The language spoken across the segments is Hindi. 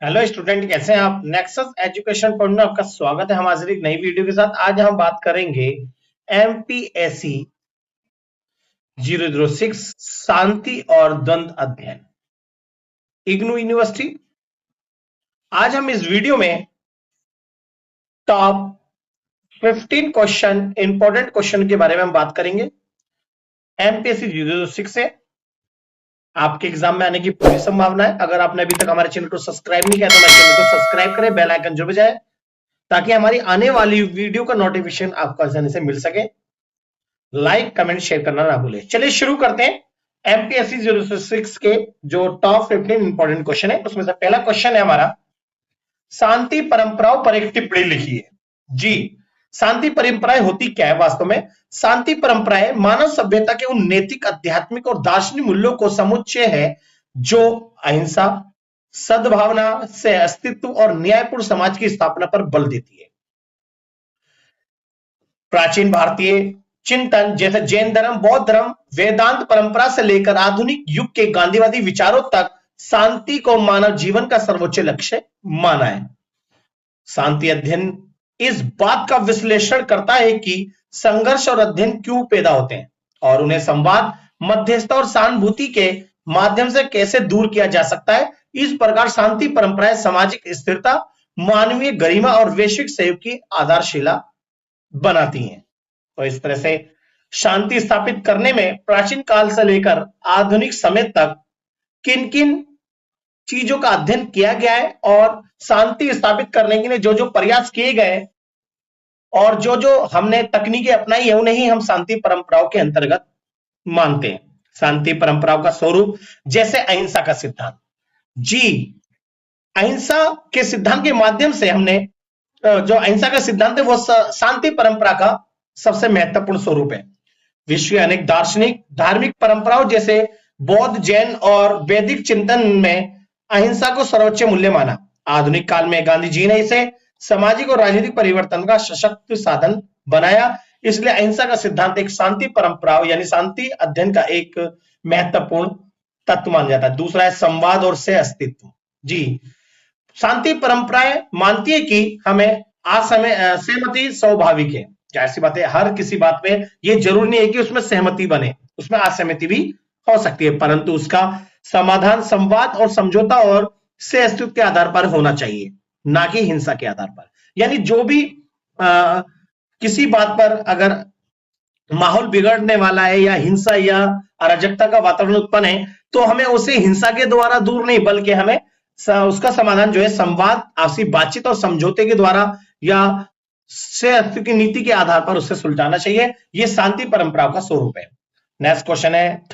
हेलो स्टूडेंट, कैसे हैं आप। नेक्सस एजुकेशन पॉइंट में आपका स्वागत है। हम हाजिर एक नई वीडियो के साथ। आज हम बात करेंगे एमपीएससी 006 शांति और द्वंद्व अध्ययन, इग्नू यूनिवर्सिटी। आज हम इस वीडियो में टॉप 15 क्वेश्चन, इंपॉर्टेंट क्वेश्चन के बारे में हम बात करेंगे। एमपीएससी 006 से आपके एग्जाम में आने की पूरी संभावना है। अगर आपने अभी तक हमारे चैनल को सब्सक्राइब नहीं किया तो हमारे चैनल को सब्सक्राइब करें, बेल आइकन जरूर बजाएं ताकि हमारी आने वाली वीडियो का नोटिफिकेशन आपको आसानी से मिल सके। लाइक कमेंट शेयर करना ना भूलें। चलिए शुरू करते हैं। एमपीएससी 006 के जो टॉप 15 इंपॉर्टेंट क्वेश्चन है उसमें से पहला क्वेश्चन है हमारा, शांति परंपराओं पर एक टिप्पणी लिखिए। जी, शांति परंपराएं होती क्या है। वास्तव में शांति परंपराएं मानव सभ्यता के उन नैतिक, आध्यात्मिक और दार्शनिक मूल्यों को समुच्चय है जो अहिंसा, सद्भावना से अस्तित्व और न्यायपूर्ण समाज की स्थापना पर बल देती है। प्राचीन भारतीय चिंतन जैसे जैन धर्म, बौद्ध धर्म, वेदांत परंपरा से लेकर आधुनिक युग के गांधीवादी विचारों तक शांति को मानव जीवन का सर्वोच्च लक्ष्य माना है। शांति अध्ययन इस बात का विश्लेषण करता है कि संघर्ष और अध्ययन क्यों पैदा होते हैं और उन्हें संवाद, मध्यस्थता और सहानुभूति के माध्यम से कैसे दूर किया जा सकता है। इस प्रकार शांति परंपराएं सामाजिक स्थिरता, मानवीय गरिमा और वैश्विक सहयोग की आधारशिला बनाती हैं। तो इस तरह से शांति स्थापित करने में प्राचीन काल से लेकर आधुनिक समय तक किन किन चीजों का अध्ययन किया गया है और शांति स्थापित करने के लिए जो जो प्रयास किए गए और जो जो हमने तकनीकें अपनाई है उन्हें ही हम शांति परंपराओं के अंतर्गत मानते हैं। शांति परंपराओं का स्वरूप जैसे अहिंसा का सिद्धांत। जी, अहिंसा के सिद्धांत के माध्यम से हमने जो अहिंसा का सिद्धांत है वो शांति परंपरा का सबसे महत्वपूर्ण स्वरूप है। विश्व अनेक दार्शनिक, धार्मिक परंपराओं जैसे बौद्ध, जैन और वैदिक चिंतन में अहिंसा को सर्वोच्च मूल्य माना। आधुनिक काल में गांधी जी ने इसे सामाजिक और राजनीतिक परिवर्तन का सशक्त साधन बनाया। इसलिए अहिंसा का सिद्धांत एक शांति परंपराओं यानी शांति अध्ययन का एक महत्वपूर्ण तत्व माना जाता है। दूसरा है संवाद और सह अस्तित्व। जी, शांति परंपराएं मानती है कि हमें सहमति स्वाभाविक है। ऐसी बात है, हर किसी बात में ये जरूरी नहीं है कि उसमें सहमति बने, उसमें असहमति भी हो सकती है, परंतु उसका समाधान संवाद और समझौता और सह अस्तित्व के आधार पर होना चाहिए, ना कि हिंसा के आधार पर। यानी जो भी किसी बात पर अगर माहौल बिगड़ने वाला है या हिंसा या अराजकता का वातावरण उत्पन्न है तो हमें उसे हिंसा के द्वारा दूर नहीं, बल्कि हमें उसका समाधान जो है संवाद, आपसी बातचीत और समझौते के द्वारा या सह अस्तित्व की नीति के आधार पर उससे सुलझाना चाहिए। यह शांति परंपरा का स्वरूप है। नेक्स्ट क्वेश्चन है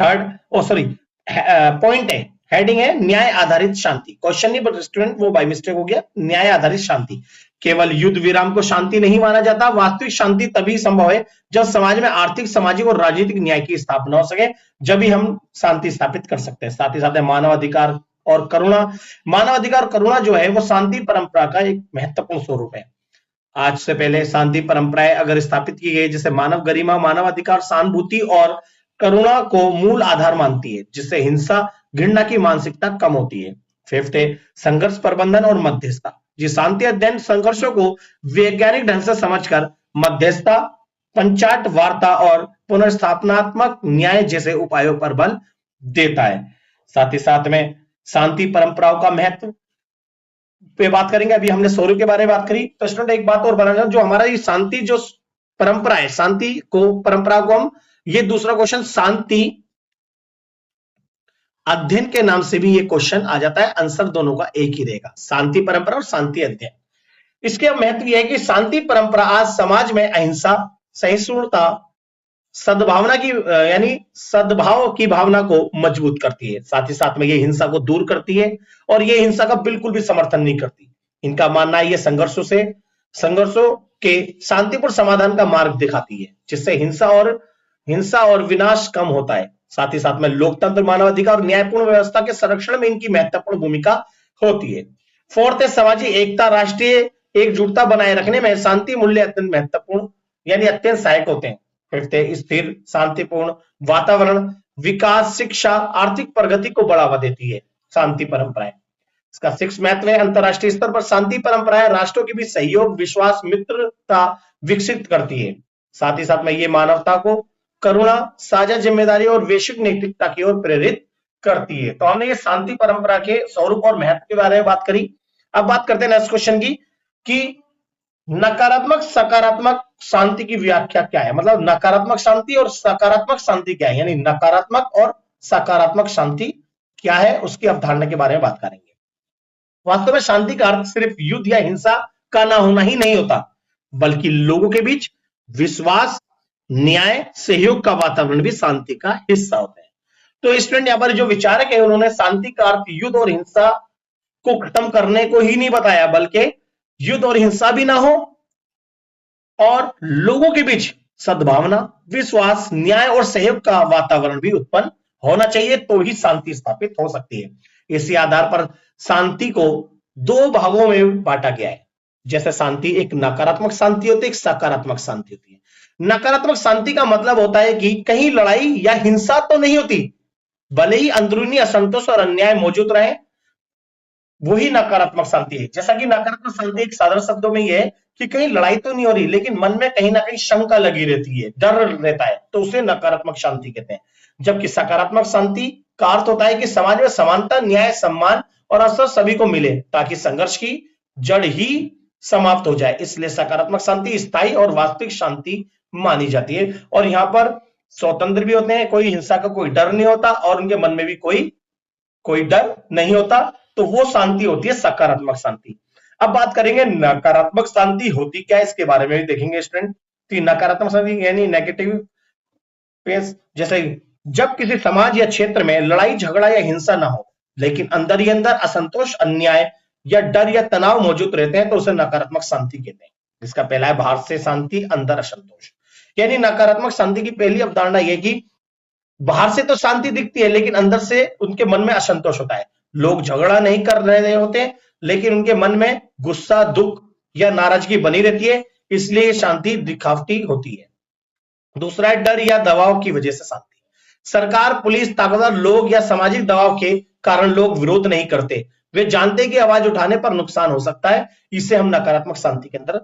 पॉइंट है, हेडिंग है न्याय आधारित शांति। क्वेश्चन नहीं बट स्टूडेंट वो बाय मिस्टेक हो गया। न्याय आधारित शांति, केवल युद्ध विराम को शांति नहीं माना जाता। वास्तविक शांति तभी संभव है जब समाज में आर्थिक, सामाजिक और राजनीतिक न्याय की स्थापना हो सके, जब ही हम शांति स्थापित कर सकते हैं। साथ ही साथ मानवाधिकार और करुणा। मानवाधिकार और करुणा जो है वो शांति परंपरा का एक महत्वपूर्ण स्वरूप है। आज से पहले शांति परंपराएं अगर स्थापित की गई जैसे मानव गरिमा, मानवाधिकार, सहानुभूति और करुणा को मूल आधार मानती है, जिससे हिंसा, घृणा की मानसिकता कम होती है। फिफ्थ है संघर्ष प्रबंधन और मध्यस्थता। जी, शांति अध्ययन संघर्षों को वैज्ञानिक ढंग से समझकर मध्यस्थता, पंचायत वार्ता और पुनर्स्थापनात्मक न्याय जैसे उपायों पर बल देता है। साथ ही साथ में शांति परंपराओं का महत्व पे बात करेंगे। अभी हमने स्वरूप के बारे में बात करी, तो स्टूडेंट एक बात और बनाना, जो हमारा ये शांति जो परंपरा है, शांति को परंपरा को हम, ये दूसरा क्वेश्चन शांति अध्ययन के नाम से भी ये क्वेश्चन आ जाता है। आंसर दोनों का एक ही रहेगा, शांति परंपरा और शांति अध्ययन। इसके महत्व यह है कि शांति परंपरा आज समाज में अहिंसा, सहिष्णुता, सद्भावना की यानी सद्भाव की भावना को मजबूत करती है। साथ ही साथ में ये हिंसा को दूर करती है और ये हिंसा का बिल्कुल भी समर्थन नहीं करती। इनका मानना है ये संघर्षों के शांतिपूर्ण समाधान का मार्ग दिखाती है, जिससे हिंसा और विनाश कम होता है। साथ ही साथ में लोकतंत्र, मानवाधिकार और न्यायपूर्ण व्यवस्था के संरक्षण में इनकी महत्वपूर्ण भूमिका होती है। फोर्थ है सामाजिक एकता, राष्ट्रीय एकजुटता बनाए रखने में शांति मूल्य अत्यंत महत्वपूर्ण यानी अत्यंत सहायक होते हैं। फिफ्थ है स्थिर, शांतिपूर्ण वातावरण, विकास, शिक्षा, आर्थिक प्रगति को बढ़ावा देती है शांति परंपराएं। इसका 6 महत्व है। अंतरराष्ट्रीय स्तर पर शांति परंपराएं राष्ट्रों के बीच सहयोग, विश्वास, मित्रता विकसित करती है। साथ ही साथ में ये मानवता को करुणा, साझा जिम्मेदारी और वैश्विक नैतिकता की ओर प्रेरित करती है। तो हमने ये शांति परंपरा के स्वरूप और महत्व के बारे में बात करी। अब बात करते हैं नेक्स्ट क्वेश्चन की कि नकारात्मक सकारात्मक शांति की व्याख्या क्या है, मतलब नकारात्मक शांति और सकारात्मक शांति क्या है, यानी नकारात्मक और सकारात्मक शांति क्या है, उसकी अवधारणा के बारे में बात करेंगे। वास्तव में शांति का अर्थ सिर्फ युद्ध या हिंसा का ना होना ही नहीं होता, बल्कि लोगों के बीच विश्वास, न्याय, सहयोग का वातावरण भी शांति का हिस्सा होता है। तो स्टूडेंट यहां पर जो विचारक है उन्होंने शांति का अर्थ युद्ध और हिंसा को खत्म करने को ही नहीं बताया, बल्कि युद्ध और हिंसा भी ना हो और लोगों के बीच सद्भावना, विश्वास, न्याय और सहयोग का वातावरण भी उत्पन्न होना चाहिए, तो ही शांति स्थापित हो सकती है। इसी आधार पर शांति को दो भागों में बांटा गया है। जैसे शांति एक नकारात्मक शांति होती है, एक सकारात्मक शांति होती है। नकारात्मक शांति का मतलब होता है कि कहीं लड़ाई या हिंसा तो नहीं होती, भले ही अंदरूनी असंतोष और अन्याय मौजूद रहे, वही नकारात्मक शांति है। जैसा कि नकारात्मक शांति एक साधारण शब्दों में यह है कि कहीं लड़ाई तो नहीं हो रही, लेकिन मन में कहीं ना कहीं शंका लगी रहती है, डर रहता है, तो उसे नकारात्मक शांति कहते हैं। जबकि सकारात्मक शांति का अर्थ होता है कि समाज में समानता, न्याय, सम्मान और अवसर सभी को मिले, ताकि संघर्ष की जड़ ही समाप्त हो जाए। इसलिए सकारात्मक शांति स्थायी और वास्तविक शांति मानी जाती है। और यहाँ पर स्वतंत्र भी होते हैं, कोई हिंसा का कोई डर नहीं होता और उनके मन में भी कोई डर नहीं होता, तो वो शांति होती है सकारात्मक शांति। अब बात करेंगे नकारात्मक शांति होती क्या है, इसके बारे में भी देखेंगे स्टूडेंट। तो नकारात्मक शांति यानी नेगेटिव पेस, जैसे जब किसी समाज या क्षेत्र में लड़ाई झगड़ा या हिंसा ना हो, लेकिन अंदर ही अंदर असंतोष, अन्याय या डर या तनाव मौजूद रहते हैं, तो उसे नकारात्मक शांति कहते हैं। इसका पहला है बाहर से शांति, अंदर असंतोष। यानी नकारात्मक शांति की पहली अवधारणा यह कि बाहर से तो शांति दिखती है, लेकिन अंदर से उनके मन में असंतोष होता है। लोग झगड़ा नहीं कर रहे होते, लेकिन उनके मन में गुस्सा, दुख या नाराजगी बनी रहती है, इसलिए शांति दिखावटी होती है। दूसरा है डर या दबाव की वजह से शांति। सरकार, पुलिस, ताकतवर लोग या सामाजिक दबाव के कारण लोग विरोध नहीं करते, वे जानते कि आवाज उठाने पर नुकसान हो सकता है, इसे हम नकारात्मक शांति के अंदर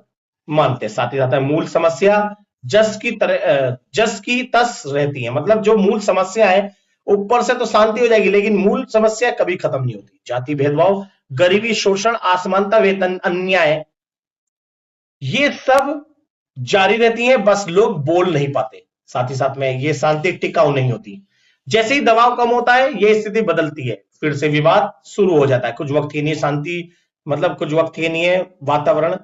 मानते हैं। साथ ही साथ मूल समस्या जस की तस रहती है, मतलब जो मूल समस्या है ऊपर से तो शांति हो जाएगी, लेकिन मूल समस्या कभी खत्म नहीं होती। जाति भेदभाव, गरीबी, शोषण, असमानता, वेतन, अन्याय, ये सब जारी रहती है, बस लोग बोल नहीं पाते। साथ ही साथ में ये शांति टिकाऊ नहीं होती। जैसे ही दबाव कम होता है, ये स्थिति बदलती है, फिर से विवाद शुरू हो जाता है। कुछ वक्त के लिए शांति, मतलब कुछ वक्त के लिए वातावरण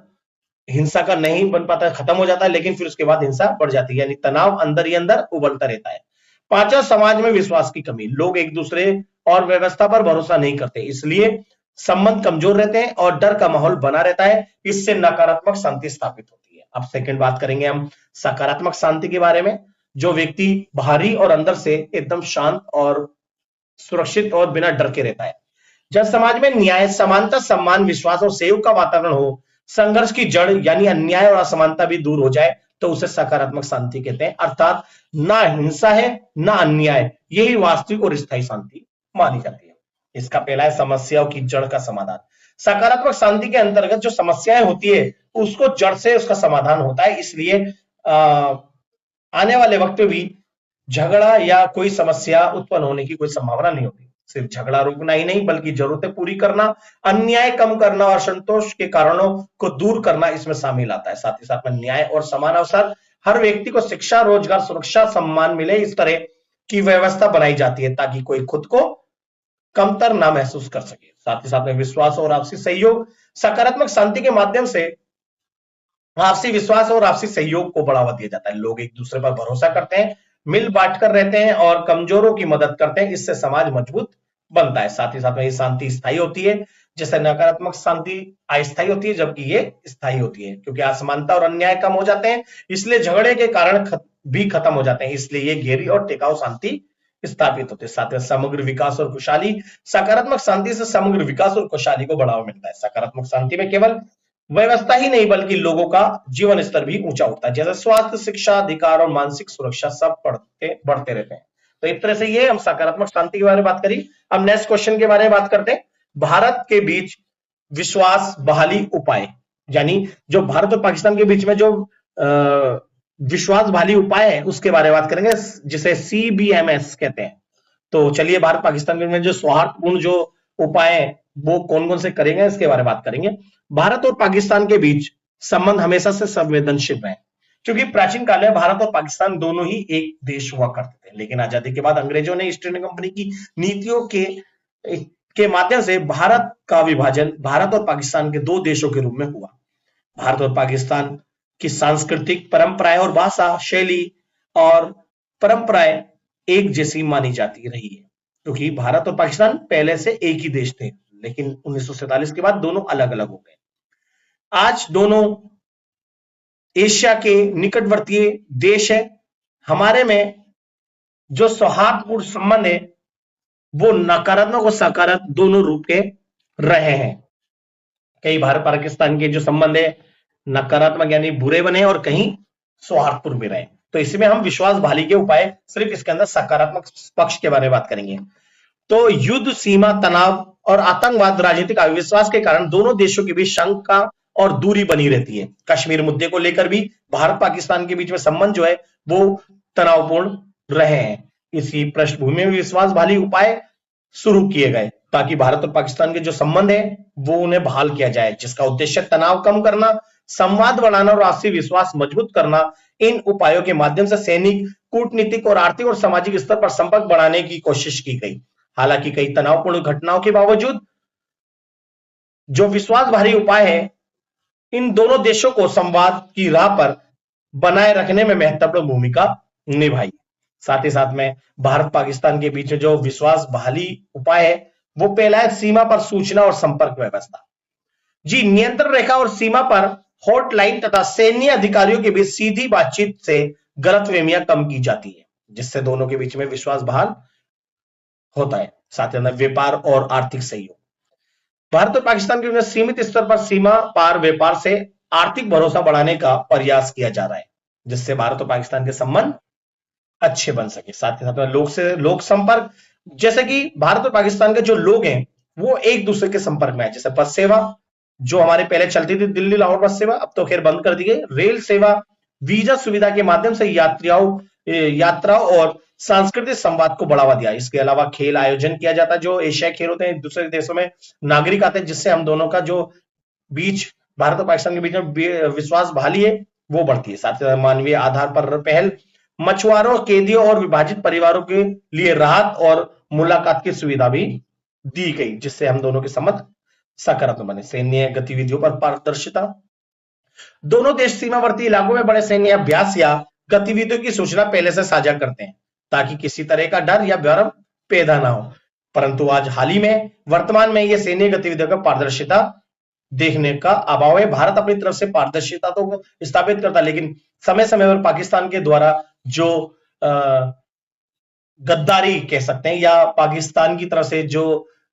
हिंसा का नहीं बन पाता, खत्म हो जाता है, लेकिन फिर उसके बाद हिंसा बढ़ जाती है, यानी तनाव अंदर ही अंदर उबलता रहता है। पांचवा, समाज में विश्वास की कमी। लोग एक दूसरे और व्यवस्था पर भरोसा नहीं करते, इसलिए संबंध कमजोर रहते हैं और डर का माहौल बना रहता है, इससे नकारात्मक शांति स्थापित होती है। अब सेकंड बात करेंगे हम सकारात्मक शांति के बारे में, जो व्यक्ति बाहरी और अंदर से एकदम शांत और सुरक्षित और बिना डर के रहता है। जब समाज में न्याय, समानता, सम्मान, विश्वास और सहयोग का वातावरण हो, संघर्ष की जड़ यानी अन्याय और असमानता भी दूर हो जाए, तो उसे सकारात्मक शांति कहते हैं। अर्थात ना हिंसा है ना अन्याय, यही वास्तविक और स्थायी शांति मानी जाती है। इसका पहला है समस्याओं की जड़ का समाधान। सकारात्मक शांति के अंतर्गत जो समस्याएं होती है उसको जड़ से उसका समाधान होता है, इसलिए आने वाले वक्त में भी झगड़ा या कोई समस्या उत्पन्न होने की कोई संभावना नहीं होती। सिर्फ झगड़ा रोकना ही नहीं, बल्कि जरूरतें पूरी करना, अन्याय कम करना और संतोष के कारणों को दूर करना इसमें शामिल आता है। साथ ही साथ में न्याय और समान अवसर, हर व्यक्ति को शिक्षा, रोजगार, सुरक्षा, सम्मान मिले, इस तरह की व्यवस्था बनाई जाती है ताकि कोई खुद को कमतर ना महसूस कर सके। साथ ही साथ में विश्वास और आपसी सहयोग। सकारात्मक शांति के माध्यम से आपसी विश्वास और आपसी सहयोग को बढ़ावा दिया जाता है। लोग एक दूसरे पर भरोसा करते हैं, मिल बांट कर रहते हैं और कमजोरों की मदद करते हैं, इससे समाज मजबूत बनता है। साथ ही साथ में ये शांति स्थायी होती है, जैसे नकारात्मक शांति अस्थायी होती है, जबकि ये स्थायी होती है, क्योंकि असमानता और अन्याय कम हो जाते हैं, इसलिए झगड़े के कारण भी खत्म हो जाते हैं, इसलिए ये गहरी और टिकाऊ शांति स्थापित होते हैं। साथ में समग्र विकास और खुशहाली। सकारात्मक शांति से समग्र विकास और खुशहाली को बढ़ावा मिलता है। सकारात्मक शांति में केवल व्यवस्था ही नहीं, बल्कि लोगों का जीवन स्तर भी ऊंचा उठता है, जैसे स्वास्थ्य, शिक्षा, अधिकार और मानसिक सुरक्षा सब बढ़ते रहते हैं। तो एक तरह से ये हम सकारात्मक शांति के बारे में बात करी। अब नेक्स्ट क्वेश्चन के बारे में बात करते हैं भारत के बीच विश्वास बहाली उपाय, यानी जो भारत और पाकिस्तान के बीच में जो विश्वास बहाली उपाय है उसके बारे में बात करेंगे, जिसे CBMS कहते हैं। तो चलिए भारत पाकिस्तान के बीच में जो सौहार्दपूर्ण जो उपाय है वो कौन कौन से करेंगे इसके बारे में बात करेंगे। भारत और पाकिस्तान के बीच संबंध हमेशा से संवेदनशील रहे, क्योंकि प्राचीन काल में भारत और पाकिस्तान दोनों ही एक देश हुआ करते थे, लेकिन आजादी के बाद अंग्रेजों ने ईस्ट इंडिया कंपनी की नीतियों के माध्यम से भारत का विभाजन भारत और पाकिस्तान के दो देशों के रूप में हुआ। भारत और पाकिस्तान की सांस्कृतिक परंपराएं और भाषा शैली और परंपराएं एक जैसी मानी जाती रही है, क्योंकि भारत और पाकिस्तान पहले से एक ही देश थे, लेकिन 1947 के बाद दोनों अलग अलग हो गए। आज दोनों एशिया के निकटवर्ती देश है। हमारे में जो सौहार्दपूर्ण संबंध है वो नकारात्मक और सकारात्मक दोनों रूप के रहे हैं। कई भारत पाकिस्तान के जो संबंध है नकारात्मक यानी बुरे बने और कहीं सौहार्दपूर्ण भी रहे। तो इसमें हम विश्वास बहाली के उपाय सिर्फ इसके अंदर सकारात्मक पक्ष के बारे में बात करेंगे। तो युद्ध, सीमा तनाव और आतंकवाद, राजनीतिक अविश्वास के कारण दोनों देशों के बीच शंका और दूरी बनी रहती है। कश्मीर मुद्दे को लेकर भी भारत पाकिस्तान के बीच में संबंध जो है वो तनावपूर्ण रहे हैं। इसी पृष्ठभूमि में विश्वास बहाली उपाय शुरू किए गए ताकि भारत और पाकिस्तान के जो संबंध है वो उन्हें बहाल किया जाए, जिसका उद्देश्य तनाव कम करना, संवाद बढ़ाना और आपसी विश्वास मजबूत करना। इन उपायों के माध्यम से सैनिक, कूटनीतिक और आर्थिक और सामाजिक स्तर पर संपर्क बढ़ाने की कोशिश की गई। हालांकि कई तनावपूर्ण घटनाओं के बावजूद जो विश्वास बहाली उपाय है इन दोनों देशों को संवाद की राह पर बनाए रखने में महत्वपूर्ण भूमिका निभाई। साथ ही साथ में भारत पाकिस्तान के बीच जो विश्वास बहाली उपाय है वो पहला है सीमा पर सूचना और संपर्क व्यवस्था। जी, नियंत्रण रेखा और सीमा पर हॉटलाइन तथा सैन्य अधिकारियों के बीच सीधी बातचीत से गलतफहमियां कम की जाती है, जिससे दोनों के बीच में विश्वास बहाल होता है। साथ ही व्यापार और आर्थिक सहयोग, भारत और पाकिस्तान के बीच सीमित स्तर पर सीमा पार व्यापार से आर्थिक भरोसा बढ़ाने का प्रयास किया जा रहा है, जिससे भारत और पाकिस्तान के संबंध अच्छे बन सके। साथ ही साथ लोक से लोक संपर्क, जैसे कि भारत और पाकिस्तान के जो लोग हैं वो एक दूसरे के संपर्क में है। जैसे बस सेवा जो हमारे पहले चलती थी, दिल्ली लाहौर बस सेवा, अब तो खैर बंद कर दी गई। रेल सेवा, वीजा सुविधा के माध्यम से यात्रा और सांस्कृतिक संवाद को बढ़ावा दिया। इसके अलावा खेल आयोजन किया जाता है, जो एशियाई खेल होते हैं, दूसरे देशों में नागरिक आते हैं, जिससे हम दोनों का जो बीच भारत और पाकिस्तान के बीच में विश्वास बहाली है वो बढ़ती है। साथ ही मानवीय आधार पर पहल, मछुआरों, कैदियों और विभाजित परिवारों के लिए राहत और मुलाकात की सुविधा भी दी गई, जिससे हम दोनों के संबंध सकारात्मक बने। सैन्य गतिविधियों पर पारदर्शिता, दोनों देश सीमावर्ती इलाकों में बड़े सैन्य अभ्यास या गतिविधियों की सूचना पहले से साझा करते हैं ताकि किसी तरह का डर या भ्रम पैदा ना हो। परंतु आज हाल ही में वर्तमान में यह सैन्य गतिविधियों का पारदर्शिता देखने का अभाव है। भारत अपनी तरफ से पारदर्शिता तो स्थापित करता है, लेकिन समय समय पर पाकिस्तान के द्वारा जो गद्दारी कह सकते हैं या पाकिस्तान की तरफ से जो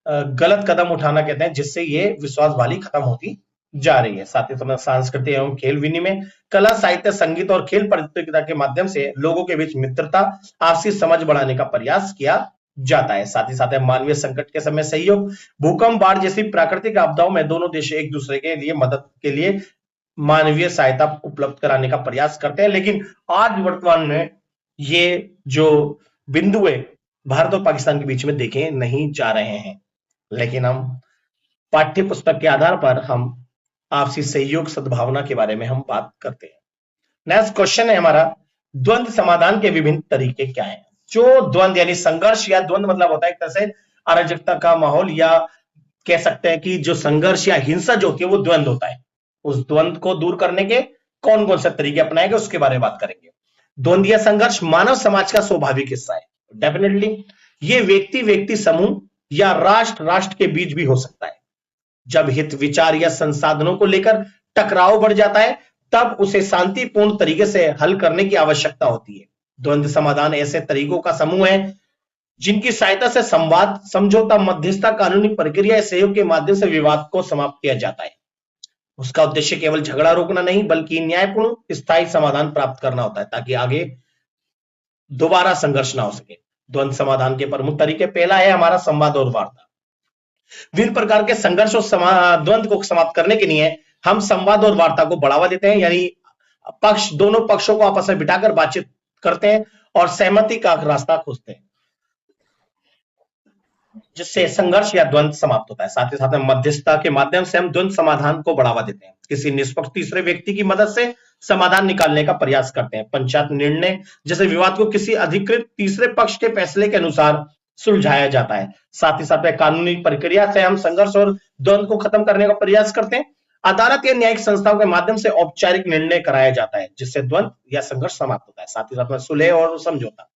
गलत कदम उठाना कहते हैं, जिससे ये विश्वास बहाली खत्म होती जा रही है। साथ ही साथ सांस्कृतिक एवं खेल विनिमय, कला, साहित्य, संगीत और खेल प्रतियोगिता के माध्यम से लोगों के बीच मित्रता, आपसी समझ बढ़ाने का प्रयास किया जाता है। साथ ही साथ मानवीय संकट के समय सहयोग, भूकंप, बाढ़ जैसी प्राकृतिक आपदाओं में दोनों देश एक दूसरे के लिए मदद के लिए मानवीय सहायता उपलब्ध कराने का प्रयास करते हैं। लेकिन आज वर्तमान में ये जो बिंदु है भारत और पाकिस्तान के बीच में देखे नहीं जा रहे हैं, लेकिन हम पाठ्य पुस्तक के आधार पर हम आपसी सहयोग सद्भावना के बारे में हम बात करते हैं। नेक्स्ट क्वेश्चन है हमारा, द्वंद्व समाधान के विभिन्न तरीके क्या हैं? जो द्वंद्व यानी संघर्ष, या द्वंद्व मतलब होता है एक तरह से अराजकता का माहौल, या कह सकते हैं कि जो संघर्ष या हिंसा जो होती है वो द्वंद्व होता है। उस द्वंद्व को दूर करने के कौन कौन से तरीके अपनाएंगे उसके बारे में बात करेंगे। द्वंद्व या संघर्ष मानव समाज का स्वाभाविक हिस्सा है। डेफिनेटली ये व्यक्ति समूह या राष्ट्र के बीच भी हो सकता है। जब हित, विचार या संसाधनों को लेकर टकराव बढ़ जाता है तब उसे शांतिपूर्ण तरीके से हल करने की आवश्यकता होती है। द्वंद्व समाधान ऐसे तरीकों का समूह है जिनकी सहायता से संवाद, समझौता, मध्यस्थता, कानूनी प्रक्रिया या सहयोग के माध्यम से विवाद को समाप्त किया जाता है। उसका उद्देश्य केवल झगड़ा रोकना नहीं बल्कि न्यायपूर्ण स्थायी समाधान प्राप्त करना होता है ताकि आगे दोबारा संघर्ष ना हो सके। द्वंद्व समाधान के प्रमुख तरीके, पहला है हमारा संवाद और वार्ता। विभिन्न प्रकार के संघर्ष और द्वंद्व को समाप्त करने के लिए हम संवाद और वार्ता को बढ़ावा देते हैं, यानी दोनों पक्षों को आपस में बिठाकर बातचीत करते हैं और सहमति का रास्ता खोजते हैं, जिससे संघर्ष या द्वंद्व समाप्त होता है। साथ ही साथ में मध्यस्थता के माध्यम से हम द्वंद्व समाधान को बढ़ावा देते हैं, किसी निष्पक्ष तीसरे व्यक्ति की मदद से समाधान निकालने का प्रयास करते हैं। पंचायत निर्णय जैसे विवाद को किसी अधिकृत तीसरे पक्ष के फैसले के अनुसार सुलझाया जाता है। साथ ही साथ में कानूनी प्रक्रिया से हम संघर्ष और द्वंद्व को खत्म करने का प्रयास करते हैं। अदालत या न्यायिक संस्थाओं के माध्यम से औपचारिक निर्णय कराया जाता है, जिससे द्वंद्व या संघर्ष समाप्त होता है। साथ ही साथ में सुलह और समझौता,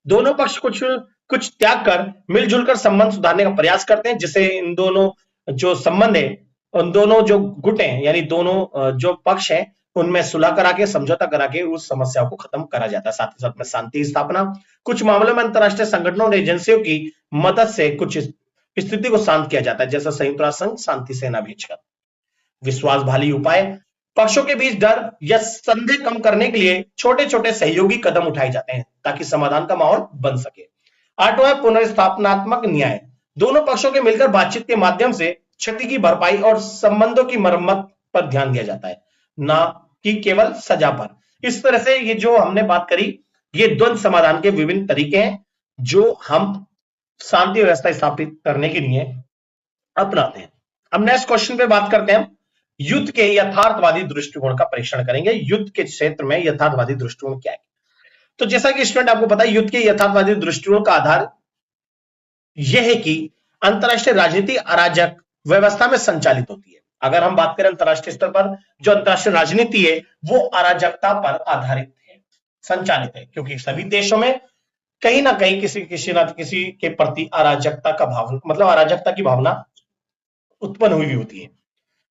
दोनों पक्ष कुछ त्याग कर मिलजुल कर संबंध सुधारने का प्रयास करते हैं, जिससे इन दोनों जो संबंध है, उन दोनों जो गुट हैं, यानी दोनों जो पक्ष हैं, उनमें सुलह करा के समझौता करा के उस समस्या को खत्म करा जाता है। साथ ही साथ में शांति स्थापना, कुछ मामलों में अंतरराष्ट्रीय संगठनों और एजेंसियों की मदद से कुछ स्थिति को शांत किया जाता है, जैसा संयुक्त राष्ट्र संघ शांति सेना भेजकर। विश्वास भाली उपाय, पक्षों के बीच डर या संदेह कम करने के लिए छोटे छोटे सहयोगी कदम उठाए जाते हैं ताकि समाधान का माहौल बन सके। 8वां पुनर्स्थापनात्मक न्याय, दोनों पक्षों के मिलकर बातचीत के माध्यम से क्षति की भरपाई और संबंधों की मरम्मत पर ध्यान दिया जाता है, ना कि केवल सजा पर। इस तरह से ये जो हमने बात करी, ये द्वंद्व समाधान के विभिन्न तरीके हैं जो हम शांति व्यवस्था स्थापित करने के लिए अपनाते हैं। अब नेक्स्ट क्वेश्चन पे बात करते हैं, युद्ध के यथार्थवादी दृष्टिकोण का परीक्षण करेंगे। युद्ध के क्षेत्र में यथार्थवादी दृष्टिकोण क्या है? तो जैसा कि स्टूडेंट आपको पता है, युद्ध के यथार्थवादी दृष्टिकोण का आधार यह है कि अंतरराष्ट्रीय राजनीति अराजक व्यवस्था में संचालित होती है। अगर हम बात करें अंतरराष्ट्रीय स्तर पर, जो अंतरराष्ट्रीय राजनीति है वो अराजकता पर आधारित है, संचालित है, क्योंकि सभी देशों में कहीं ना कहीं किसी ना किसी के प्रति अराजकता का भावना, मतलब अराजकता की भावना उत्पन्न हुई होती है,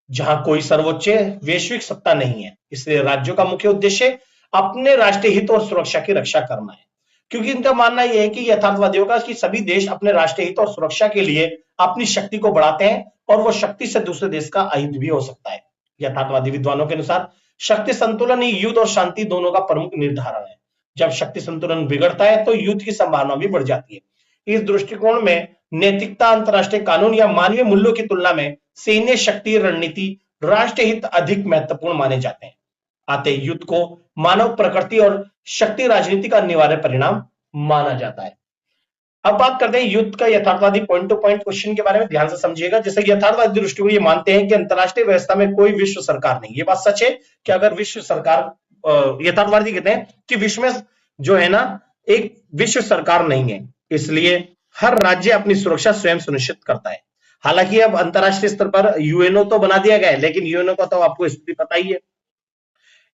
जहां कोई सर्वोच्च वैश्विक सत्ता नहीं है। इसलिए राज्यों का मुख्य उद्देश्य अपने राष्ट्रीय हित और सुरक्षा की रक्षा करना है, क्योंकि इनका मानना यह है कि यथार्थवादियों का कि सभी देश अपने राष्ट्रीय हित और सुरक्षा के लिए अपनी शक्ति को बढ़ाते हैं और वो शक्ति से दूसरे देश का अहित भी हो सकता है। यथार्थवादी विद्वानों के अनुसार शक्ति संतुलन ही युद्ध और शांति दोनों का प्रमुख निर्धारण है। जब शक्ति संतुलन बिगड़ता है तो युद्ध की संभावना भी बढ़ जाती है। इस दृष्टिकोण में नैतिकता, अंतरराष्ट्रीय कानून या मानवीय मूल्यों की तुलना में सैन्य शक्ति, रणनीति, राष्ट्रीय हित अधिक महत्वपूर्ण माने जाते हैं। आते युद्ध को मानव प्रकृति और शक्ति राजनीति का अनिवार्य परिणाम माना जाता है। अब बात करते हैं युद्ध का यथार्थवादी पॉइंट टू पॉइंट क्वेश्चन के बारे में, ध्यान से समझिएगा। जैसे कि यथार्थवादी दृष्टिकोण ये मानते हैं कि अंतरराष्ट्रीय व्यवस्था में कोई विश्व सरकार नहीं। ये बात सच है कि अगर विश्व सरकार, यथार्थवादी कहते हैं कि विश्व में जो है ना एक विश्व सरकार नहीं है, इसलिए हर राज्य अपनी सुरक्षा स्वयं सुनिश्चित करता है। हालांकि अब अंतरराष्ट्रीय स्तर पर यूएनओ तो बना दिया गया है, लेकिन यूएनओ का तो आपको स्थिति पता ही है।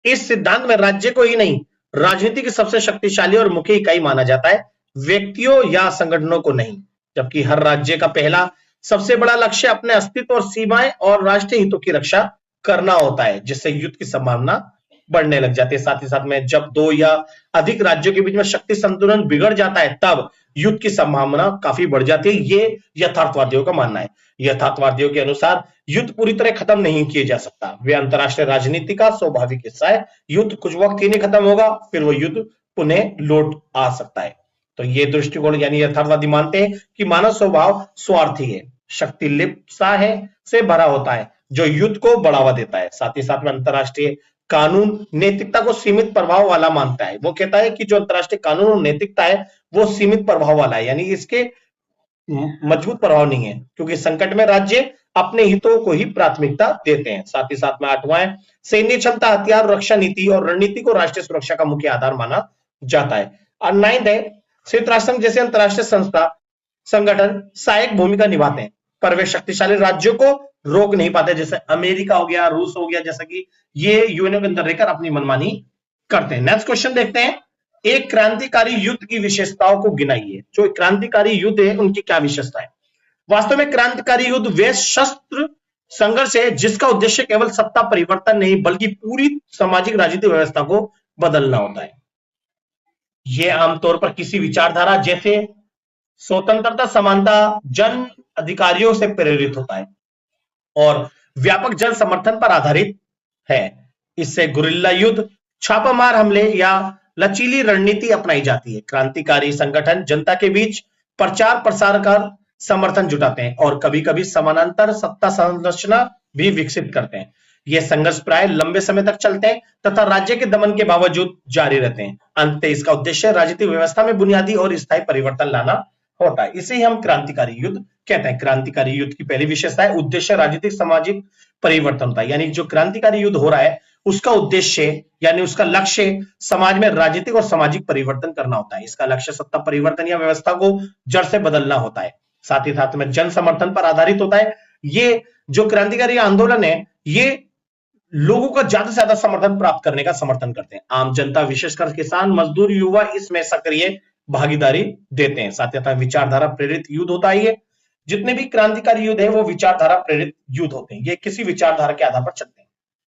इस सिद्धांत में राज्य को ही नहीं, राजनीति की सबसे शक्तिशाली और मुख्य इकाई माना जाता है, व्यक्तियों या संगठनों को नहीं। जबकि हर राज्य का पहला सबसे बड़ा लक्ष्य अपने अस्तित्व और सीमाएं और राष्ट्रीय हितों की रक्षा करना होता है, जिससे युद्ध की संभावना बढ़ने लग जाती है। साथ ही साथ में जब दो या अधिक राज्यों के बीच में शक्ति संतुलन बिगड़ जाता है तब युद्ध की संभावना काफी बढ़ जाती है। ये यथार्थवादियों का मानना है। यथार्थवादियों के अनुसार युद्ध पूरी तरह खत्म नहीं किया जा सकता, वे अंतरराष्ट्रीय राजनीति का स्वाभाविक हिस्सा है। युद्ध कुछ वक्त ही नहीं खत्म होगा, फिर वो युद्ध पुनः लौट आ सकता है। तो ये दृष्टिकोण यानी यथार्थवादी मानते हैं कि मानव स्वभाव स्वार्थी है, शक्ति लिप्सा है से भरा होता है, जो युद्ध को बढ़ावा देता है। साथ ही साथ में अंतरराष्ट्रीय कानून नैतिकता को सीमित प्रभाव वाला मानता है। वो कहता है कि जो अंतरराष्ट्रीय कानून और नैतिकता है वो सीमित प्रभाव वाला है, यानी इसके मजबूत प्रभाव नहीं है, क्योंकि संकट में राज्य अपने हितों को ही प्राथमिकता देते हैं। साथ ही साथ में 8वां सैन्य क्षमता, हथियार, रक्षा नीति और रणनीति को राष्ट्रीय सुरक्षा का मुख्य आधार माना जाता है। और 9वां है संयुक्त राष्ट्र संघ जैसे अंतरराष्ट्रीय संस्था संगठन सहायक भूमिका निभाते हैं, पर वे शक्तिशाली राज्यों को रोक नहीं पाते, जैसे अमेरिका हो गया, रूस हो गया, जैसा कि ये यूएनओ के अंदर रहकर अपनी मनमानी करते हैं। नेक्स्ट क्वेश्चन देखते हैं, एक क्रांतिकारी युद्ध की विशेषताओं को गिनाइए। जो क्रांतिकारी युद्ध है उनकी क्या विशेषता है? वास्तव में क्रांतिकारी युद्ध वे शस्त्र संघर्ष है जिसका उद्देश्य केवल सत्ता परिवर्तन नहीं बल्कि पूरी सामाजिक राजनीतिक व्यवस्था को बदलना होता है। यह आमतौर पर किसी विचारधारा जैसे स्वतंत्रता, समानता, जन अधिकारियों से प्रेरित होता है और व्यापक जन समर्थन पर आधारित है। इससे गुरिल्ला युद्ध, छापामार हमले या लचीली रणनीति अपनाई जाती है। क्रांतिकारी संगठन जनता के बीच प्रचार प्रसार कर समर्थन जुटाते हैं और कभी कभी समानांतर सत्ता संरचना भी विकसित करते हैं। ये संघर्ष प्राय लंबे समय तक चलते हैं तथा राज्य के दमन के बावजूद जारी रहते हैं। अंततः इसका उद्देश्य राजनीतिक व्यवस्था में बुनियादी और स्थायी परिवर्तन लाना होता है। इसे ही हम क्रांतिकारी युद्ध कहते हैं। क्रांतिकारी युद्ध की पहली विशेषता है उद्देश्य राजनीतिक सामाजिक परिवर्तन होता है। यानी जो क्रांतिकारी युद्ध हो रहा है उसका उद्देश्य यानी उसका लक्ष्य समाज में राजनीतिक और सामाजिक परिवर्तन करना होता है। इसका लक्ष्य सत्ता परिवर्तन या व्यवस्था को जड़ से बदलना होता है। साथ ही साथ में जन समर्थन पर आधारित होता है। ये जो क्रांतिकारी आंदोलन है ये लोगों का ज्यादा से ज्यादा समर्थन प्राप्त करने का समर्थन करते हैं। आम जनता विशेषकर किसान मजदूर युवा इसमें सक्रिय भागीदारी देते हैं। साथ ही साथ विचारधारा प्रेरित युद्ध होता है। ये जितने भी क्रांतिकारी युद्ध है वो विचारधारा प्रेरित युद्ध होते हैं। ये किसी विचारधारा के आधार पर चलते हैं।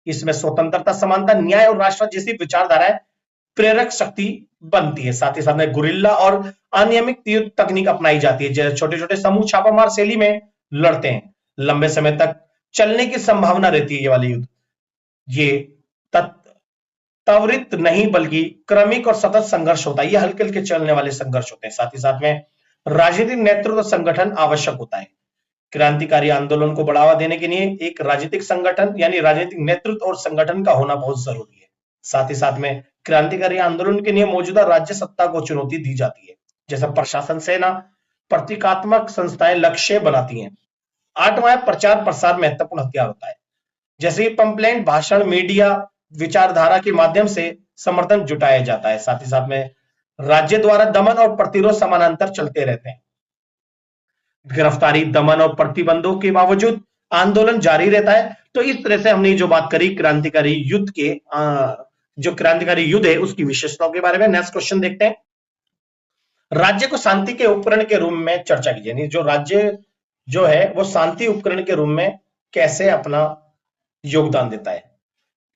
इसमें स्वतंत्रता समानता न्याय और राष्ट्र जैसी विचारधाराएं प्रेरक शक्ति बनती है। साथ ही साथ में गुरिल्ला और अनियमित युद्ध तकनीक अपनाई जाती है। जैसे छोटे छोटे समूह छापामार शैली में लड़ते हैं। लंबे समय तक चलने की संभावना रहती है ये वाले युद्ध। ये त्वरित नहीं बल्कि क्रमिक और सतत संघर्ष होता है। ये हल्के हल्के चलने वाले संघर्ष होते हैं। साथ ही साथ में राजनीतिक नेतृत्व संगठन आवश्यक होता है। क्रांतिकारी आंदोलन को बढ़ावा देने के लिए एक राजनीतिक संगठन यानी राजनीतिक नेतृत्व और संगठन का होना बहुत जरूरी है। साथ ही साथ में क्रांतिकारी आंदोलन के लिए मौजूदा राज्य सत्ता को चुनौती दी जाती है। जैसे प्रशासन सेना प्रतीकात्मक संस्थाएं लक्ष्य बनाती हैं। 8वां प्रचार प्रसार महत्वपूर्ण हथियार होता है। जैसे पंपलेट भाषण मीडिया विचारधारा के माध्यम से समर्थन जुटाया जाता है। साथ ही साथ में राज्य द्वारा दमन और प्रतिरोध समानांतर चलते रहते हैं। गिरफ्तारी दमन और प्रतिबंधों के बावजूद आंदोलन जारी रहता है। तो इस तरह से हमने जो बात करी क्रांतिकारी युद्ध के जो क्रांतिकारी युद्ध है उसकी विशेषताओं के बारे में। नेक्स्ट क्वेश्चन देखते हैं। राज्य को शांति के उपकरण के रूप में चर्चा कीजिए। यानी जो राज्य जो है वो शांति उपकरण के रूप में कैसे अपना योगदान देता है।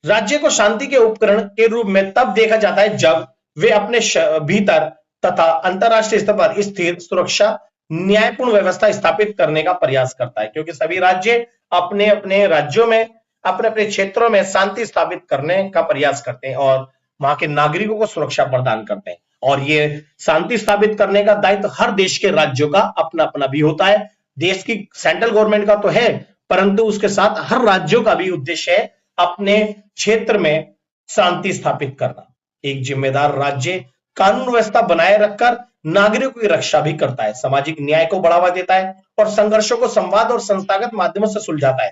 राज्य को शांति के उपकरण के रूप में तब देखा जाता है जब वे अपने भीतर तथा अंतरराष्ट्रीय स्तर पर स्थिर सुरक्षा न्यायपूर्ण व्यवस्था स्थापित करने का प्रयास करता है। क्योंकि सभी राज्य अपने अपने राज्यों में अपने अपने क्षेत्रों में शांति स्थापित करने का प्रयास करते हैं और वहां के नागरिकों को सुरक्षा प्रदान करते हैं। और ये शांति स्थापित करने का दायित्व हर देश के राज्यों का अपना अपना भी होता है। देश की सेंट्रल गवर्नमेंट का तो है परंतु उसके साथ हर राज्यों का भी उद्देश्य है अपने क्षेत्र में शांति स्थापित करना। एक जिम्मेदार राज्य कानून व्यवस्था बनाए रखकर नागरिकों की रक्षा भी करता है, सामाजिक न्याय को बढ़ावा देता है और संघर्षों को संवाद और संस्थागत माध्यमों से सुलझाता है।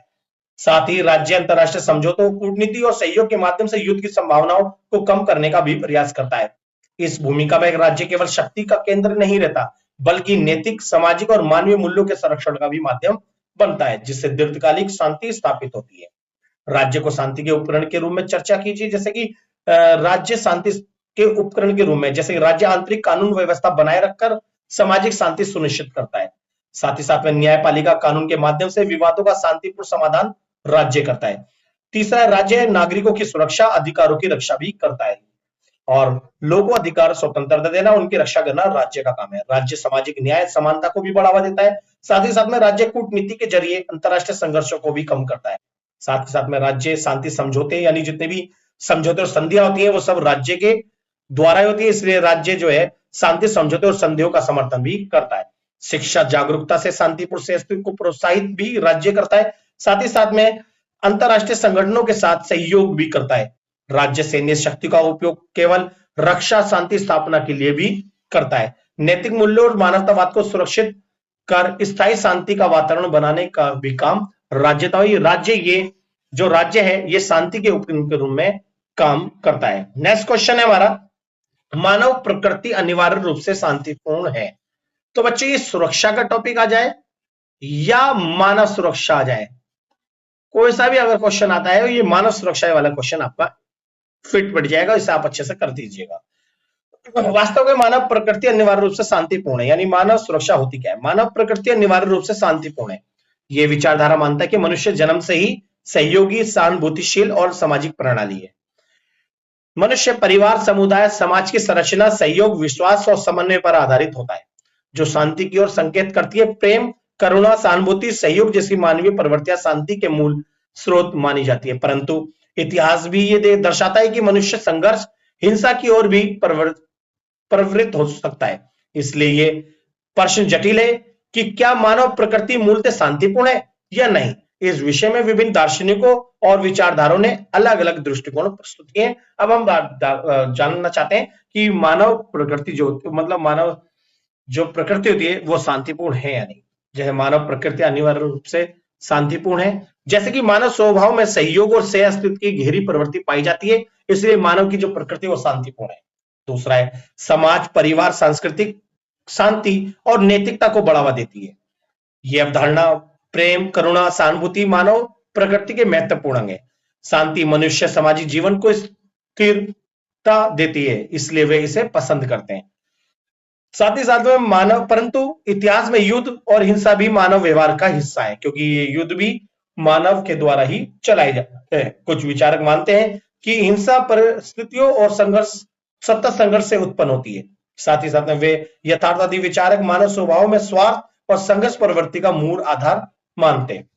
साथ ही राज्य अंतरराष्ट्रीय समझौतों कूटनीति और सहयोग के माध्यम से युद्ध की संभावनाओं को कम करने का भी प्रयास करता है। इस भूमिका में एक राज्य केवल शक्ति का केंद्र नहीं रहता बल्कि नैतिक सामाजिक और मानवीय मूल्यों के संरक्षण का भी माध्यम बनता है जिससे दीर्घकालिक शांति स्थापित होती है। राज्य को शांति के उपकरण के रूप में चर्चा कीजिए। जैसे कि राज्य शांति के उपकरण के रूप में जैसे राज्य आंतरिक कानून व्यवस्था बनाए रखकर सामाजिक शांति सुनिश्चित करता है। साथ ही साथ में न्यायपालिका कानून के माध्यम से विवादों का शांतिपूर्ण समाधान राज्य करता है। तीसरा, राज्य नागरिकों की सुरक्षा अधिकारों की रक्षा भी करता है और लोगों को अधिकार स्वतंत्रता देना उनकी रक्षा करना राज्य का काम है। राज्य सामाजिक न्याय समानता को भी बढ़ावा देता है। साथ ही साथ में राज्य कूटनीति के जरिए अंतरराष्ट्रीय संघर्षों को भी कम करता है। साथ ही साथ में राज्य शांति समझौते यानी जितने भी समझौते और संधियां होती है वो सब राज्य के द्वारा होती है, इसलिए राज्य जो है शांति समझौते और संधियों का समर्थन भी करता है। शिक्षा जागरूकता से शांतिपूर्ण सहस्तित्व को प्रोत्साहित भी राज्य करता है। साथ ही साथ में अंतरराष्ट्रीय संगठनों के साथ सहयोग भी करता है। राज्य सैन्य शक्ति का उपयोग केवल रक्षा शांति स्थापना के लिए भी करता है। नैतिक मूल्यों और मानवतावाद को सुरक्षित कर स्थायी शांति का वातावरण बनाने का भी काम राज्य का राज्य ये जो राज्य है ये शांति के उपकरण के रूप में काम करता है। नेक्स्ट क्वेश्चन है हमारा, मानव प्रकृति अनिवार्य रूप से शांतिपूर्ण है। तो बच्चे ये सुरक्षा का टॉपिक आ जाए या मानव सुरक्षा आ जाए, कोई सा भी अगर क्वेश्चन आता है ये मानव सुरक्षा वाला क्वेश्चन आपका फिट बैठ जाएगा, इसे आप अच्छे से कर दीजिएगा। वास्तव में मानव प्रकृति अनिवार्य रूप से शांतिपूर्ण है। यानी मानव सुरक्षा होती क्या है? मानव प्रकृति अनिवार्य रूप से शांतिपूर्ण है। यह विचारधारा मानता है कि मनुष्य जन्म से ही सहयोगी सहानुभूतिशील और सामाजिक प्रणाली है। मनुष्य परिवार समुदाय समाज की संरचना सहयोग विश्वास और समन्वय पर आधारित होता है जो शांति की ओर संकेत करती है। प्रेम करुणा सहानुभूति सहयोग जैसी मानवीय प्रवृत्तियां शांति के मूल स्रोत मानी जाती है। परंतु इतिहास भी ये दर्शाता है कि मनुष्य संघर्ष हिंसा की ओर भी प्रवृत्त हो सकता है। इसलिए ये प्रश्न जटिल है कि क्या मानव प्रकृति मूलतः शांतिपूर्ण है या नहीं। इस विषय में विभिन्न दार्शनिकों और विचारधाराओं ने अलग अलग दृष्टिकोण प्रस्तुत किए हैं। अब हम जानना चाहते हैं कि मानव प्रकृति जो मतलब मानव जो प्रकृति होती है वो शांतिपूर्ण है या नहीं। जैसे मानव प्रकृति अनिवार्य रूप से शांतिपूर्ण है, जैसे कि मानव स्वभाव में सहयोग और सह अस्तित्व की गहरी प्रवृत्ति पाई जाती है, इसलिए मानव की जो प्रकृति वो शांतिपूर्ण है। दूसरा है समाज, परिवार, सांस्कृतिक शांति और नैतिकता को बढ़ावा देती है। ये अवधारणा प्रेम, करुणा, सहानुभूति मानव प्रकृति के महत्वपूर्ण अंग है। शांति मनुष्य सामाजिक जीवन को स्थिरता देती है, इसलिए वे इसे पसंद करते हैं। साथ ही साथ में मानव, परंतु इतिहास में युद्ध और हिंसा भी मानव व्यवहार का हिस्सा है, क्योंकि ये युद्ध भी मानव के द्वारा ही चलाए जाते हैं। कुछ विचारक मानते हैं कि हिंसा परिस्थितियों और संघर्ष, सतत संघर्ष से उत्पन्न होती है। साथ ही साथ में वे यथार्थवादी विचारक मानव स्वभाव में स्वार्थ और संघर्ष प्रवृत्ति का मूल आधार मानते हैं।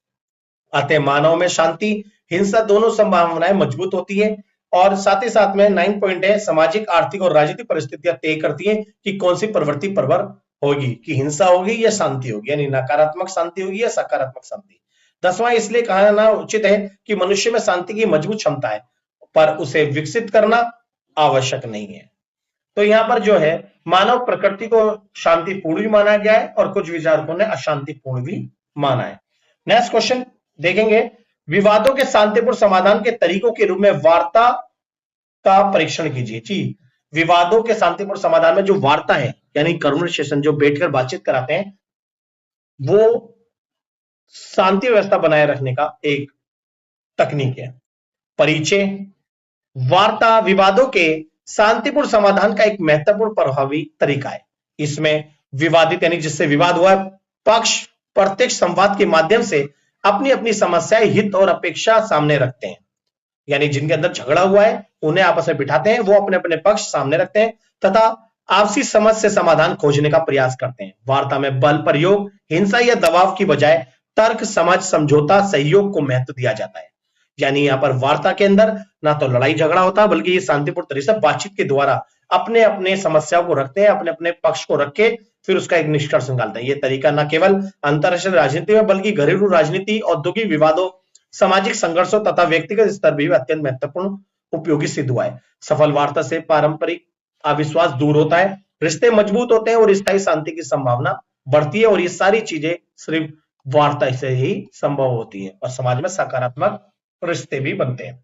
अतः मानव में शांति, हिंसा दोनों संभावनाएं मजबूत होती है। और साथ ही साथ में 9 पॉइंट है, सामाजिक, आर्थिक और राजनीतिक परिस्थितियां तय करती हैं कि कौन सी प्रवृत्ति प्रबल होगी, कि हिंसा होगी या शांति होगी, यानी नकारात्मक शांति होगी या सकारात्मक शांति। 10वां इसलिए कहना उचित है कि मनुष्य में शांति की मजबूत क्षमता है, पर उसे विकसित करना आवश्यक नहीं है। तो यहाँ पर जो है मानव प्रकृति को शांतिपूर्ण भी माना गया है और कुछ विचारकों ने अशांतिपूर्ण भी माना है। नेक्स्ट क्वेश्चन देखेंगे, विवादों के शांतिपूर्ण समाधान के तरीकों के रूप में वार्ता का परीक्षण कीजिए। जी, विवादों के शांतिपूर्ण समाधान में जो वार्ता है यानी कन्वर्सेशन, जो बैठकर बातचीत कराते हैं, वो शांति व्यवस्था बनाए रखने का एक तकनीक है। परिचय, वार्ता विवादों के शांतिपूर्ण समाधान का एक महत्वपूर्ण प्रभावी तरीका है। इसमें विवादित यानी जिससे विवाद हुआ है पक्ष प्रत्यक्ष संवाद के माध्यम से अपनी अपनी समस्याएं, हित और अपेक्षा सामने रखते हैं। यानी जिनके अंदर झगड़ा हुआ है उन्हें आपस में बिठाते हैं, वो अपने अपने पक्ष सामने रखते हैं तथा आपसी समझ से समाधान खोजने का प्रयास करते हैं। वार्ता में बल प्रयोग, हिंसा या दबाव की बजाय तर्क, समझ, समझौता, सहयोग को महत्व दिया जाता है। यानी यहाँ पर वार्ता के अंदर ना तो लड़ाई झगड़ा होता, बल्कि ये शांतिपूर्ण तरीके से बातचीत के द्वारा अपने अपने समस्याओं को रखते हैं, अपने अपने पक्ष को रख के फिर उसका एक निष्कर्ष निकालते हैं। ये तरीका न केवल अंतरराष्ट्रीय राजनीति में बल्कि घरेलू राजनीति, औद्योगिक विवादों, सामाजिक संघर्षों तथा व्यक्तिगत स्तर भी अत्यंत महत्वपूर्ण उपयोगी सिद्ध हुआ है। सफल वार्ता से पारंपरिक अविश्वास दूर होता है, रिश्ते मजबूत होते हैं और स्थायी शांति की संभावना बढ़ती है। और ये सारी चीजें सिर्फ वार्ता से ही संभव होती है और समाज में सकारात्मक रिश्ते भी बनते हैं।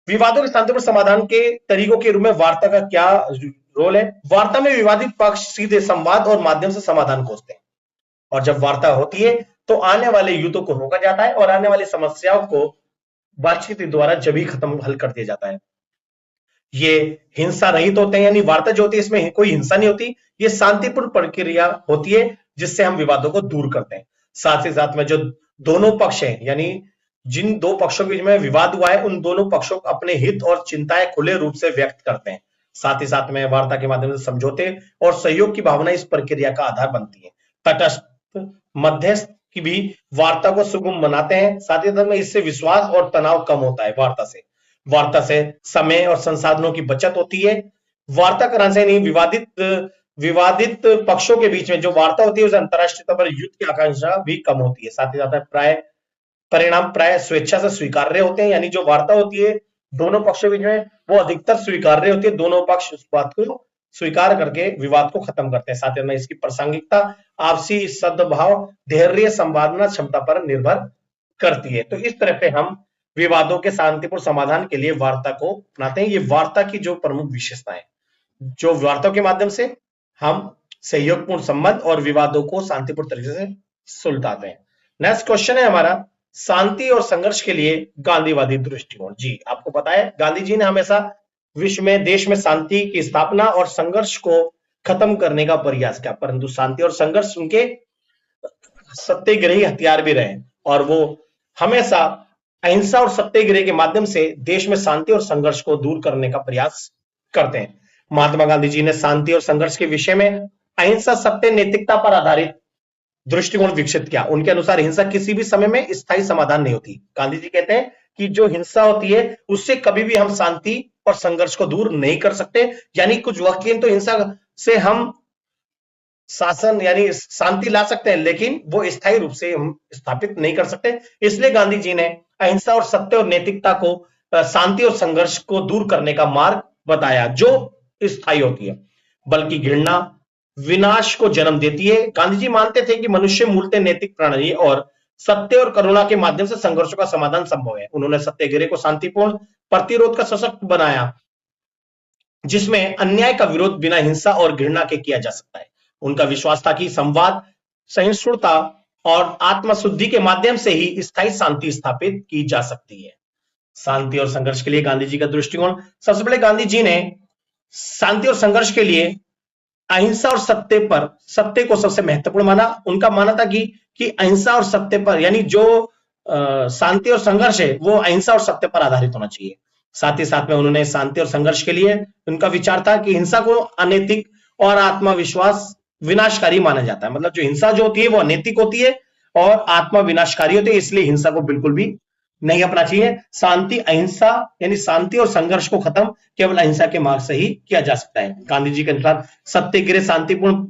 विवादों के शांतिपूर्ण समाधान के तरीकों के रूप में वार्ता का क्या रोल है। वार्ता में विवादित पक्ष सीधे संवाद और माध्यम से समाधान खोजते हैं, और जब वार्ता होती है तो आने वाले युद्धों को रोका जाता है और आने वाली समस्याओं को बातचीत के द्वारा जब खत्म हल कर दिया जाता है। ये हिंसा रहित होते हैं, यानी वार्ता जो होती है इसमें कोई हिंसा नहीं होती, ये शांतिपूर्ण प्रक्रिया होती है जिससे हम विवादों को दूर करते हैं। साथ ही साथ में जो दोनों पक्ष हैं, यानी जिन दो पक्षों के बीच में विवाद हुआ है, उन दोनों पक्षों को अपने हित और चिंताएं खुले रूप से व्यक्त करते हैं। साथ ही साथ में वार्ता के माध्यम से समझौते और सहयोग की भावना इस प्रक्रिया का आधार बनती है। तटस्थ मध्यस्थ की भी वार्ता को सुगम बनाते हैं। साथ ही साथ में इससे विश्वास और तनाव कम होता है। वार्ता से समय और संसाधनों की बचत होती है। वार्ता कराने से नहीं, विवादित पक्षों के बीच में जो वार्ता होती है उसे अंतरराष्ट्रीय स्तर पर युद्ध की आकांक्षा भी कम होती है। साथ ही साथ परिणाम प्राय स्वेच्छा से स्वीकार्य होते हैं, यानी जो वार्ता होती है दोनों पक्षों के बीच में वो अधिकतर स्वीकार्य होती है। दोनों पक्ष उस बात को स्वीकार करके विवाद को खत्म करते हैं। साथ ही में इसकी प्रासंगिकता आपसी सद्भाव, धैर्य, संवादना क्षमता पर निर्भर करती है। तो इस तरह से हम विवादों के शांतिपूर्ण समाधान के लिए वार्ता को अपनाते हैं। ये वार्ता की जो प्रमुख विशेषताएं, जो वार्ता के माध्यम से हम सहयोगपूर्ण संबंध और विवादों को शांतिपूर्ण तरीके से सुलझाते हैं। नेक्स्ट क्वेश्चन है हमारा, शांति और संघर्ष के लिए गांधीवादी दृष्टिकोण। जी, आपको पता है गांधी जी ने हमेशा विश्व में, देश में शांति की स्थापना और संघर्ष को खत्म करने का प्रयास किया, परंतु शांति और संघर्ष उनके सत्याग्रही हथियार भी रहे और वो हमेशा अहिंसा और सत्याग्रह के माध्यम से देश में शांति और संघर्ष को दूर करने का प्रयास करते हैं। महात्मा गांधी जी ने शांति और संघर्ष के विषय में अहिंसा, सत्य, नैतिकता पर आधारित दृष्टिकोण विकसित किया। उनके अनुसार हिंसा किसी भी समय में स्थायी समाधान नहीं होती। गांधी जी कहते हैं कि जो हिंसा होती है उससे कभी भी हम शांति और संघर्ष को दूर नहीं कर सकते। यानी कुछ वक्त के लिए तो हिंसा से हम शासन यानी शांति ला सकते हैं, लेकिन वो स्थायी रूप से हम स्थापित नहीं कर सकते। इसलिए गांधी जी ने अहिंसा और सत्य और नैतिकता को, शांति और संघर्ष को दूर करने का मार्ग बताया, जो स्थायी होती है, बल्कि घृणा विनाश को जन्म देती है। गांधी जी मानते थे कि मनुष्य मूलतः नैतिक प्राणी और सत्य और करुणा के माध्यम से संघर्षों का समाधान संभव है। उन्होंने सत्याग्रह को शांतिपूर्ण प्रतिरोध का सशक्त बनाया, जिसमें अन्याय का विरोध बिना हिंसा और घृणा के किया जा सकता है। उनका विश्वास था कि संवाद, सहिष्णुता और आत्मशुद्धि के माध्यम से ही स्थायी शांति स्थापित की जा सकती है। शांति और संघर्ष के लिए गांधी जी का दृष्टिकोण, सबसे पहले गांधी जी ने शांति और संघर्ष के लिए अहिंसा और सत्य को सबसे महत्वपूर्ण माना। उनका मानना था कि अहिंसा और सत्य पर, यानी जो शांति और संघर्ष है वो अहिंसा और सत्य पर आधारित होना चाहिए। साथ ही साथ में उन्होंने शांति और संघर्ष के लिए उनका विचार था कि हिंसा को अनैतिक और आत्मविश्वास विनाशकारी माना जाता है। मतलब जो हिंसा जो होती है वो अनैतिक होती है और आत्मा विनाशकारी होती है, इसलिए हिंसा को बिल्कुल भी नहीं अपना चाहिए। शांति अहिंसा यानी शांति और संघर्ष को खत्म केवल अहिंसा के मार्ग से ही किया जा सकता है। गांधी जी के अनुसार सत्याग्रह शांतिपूर्ण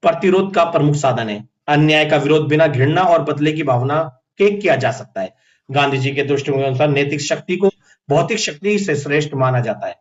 प्रतिरोध का प्रमुख साधन है। अन्याय का विरोध बिना घृणा और बदले की भावना के किया जा सकता है। गांधी जी के दृष्टिकोण के अनुसार नैतिक शक्ति को भौतिक शक्ति से श्रेष्ठ माना जाता है।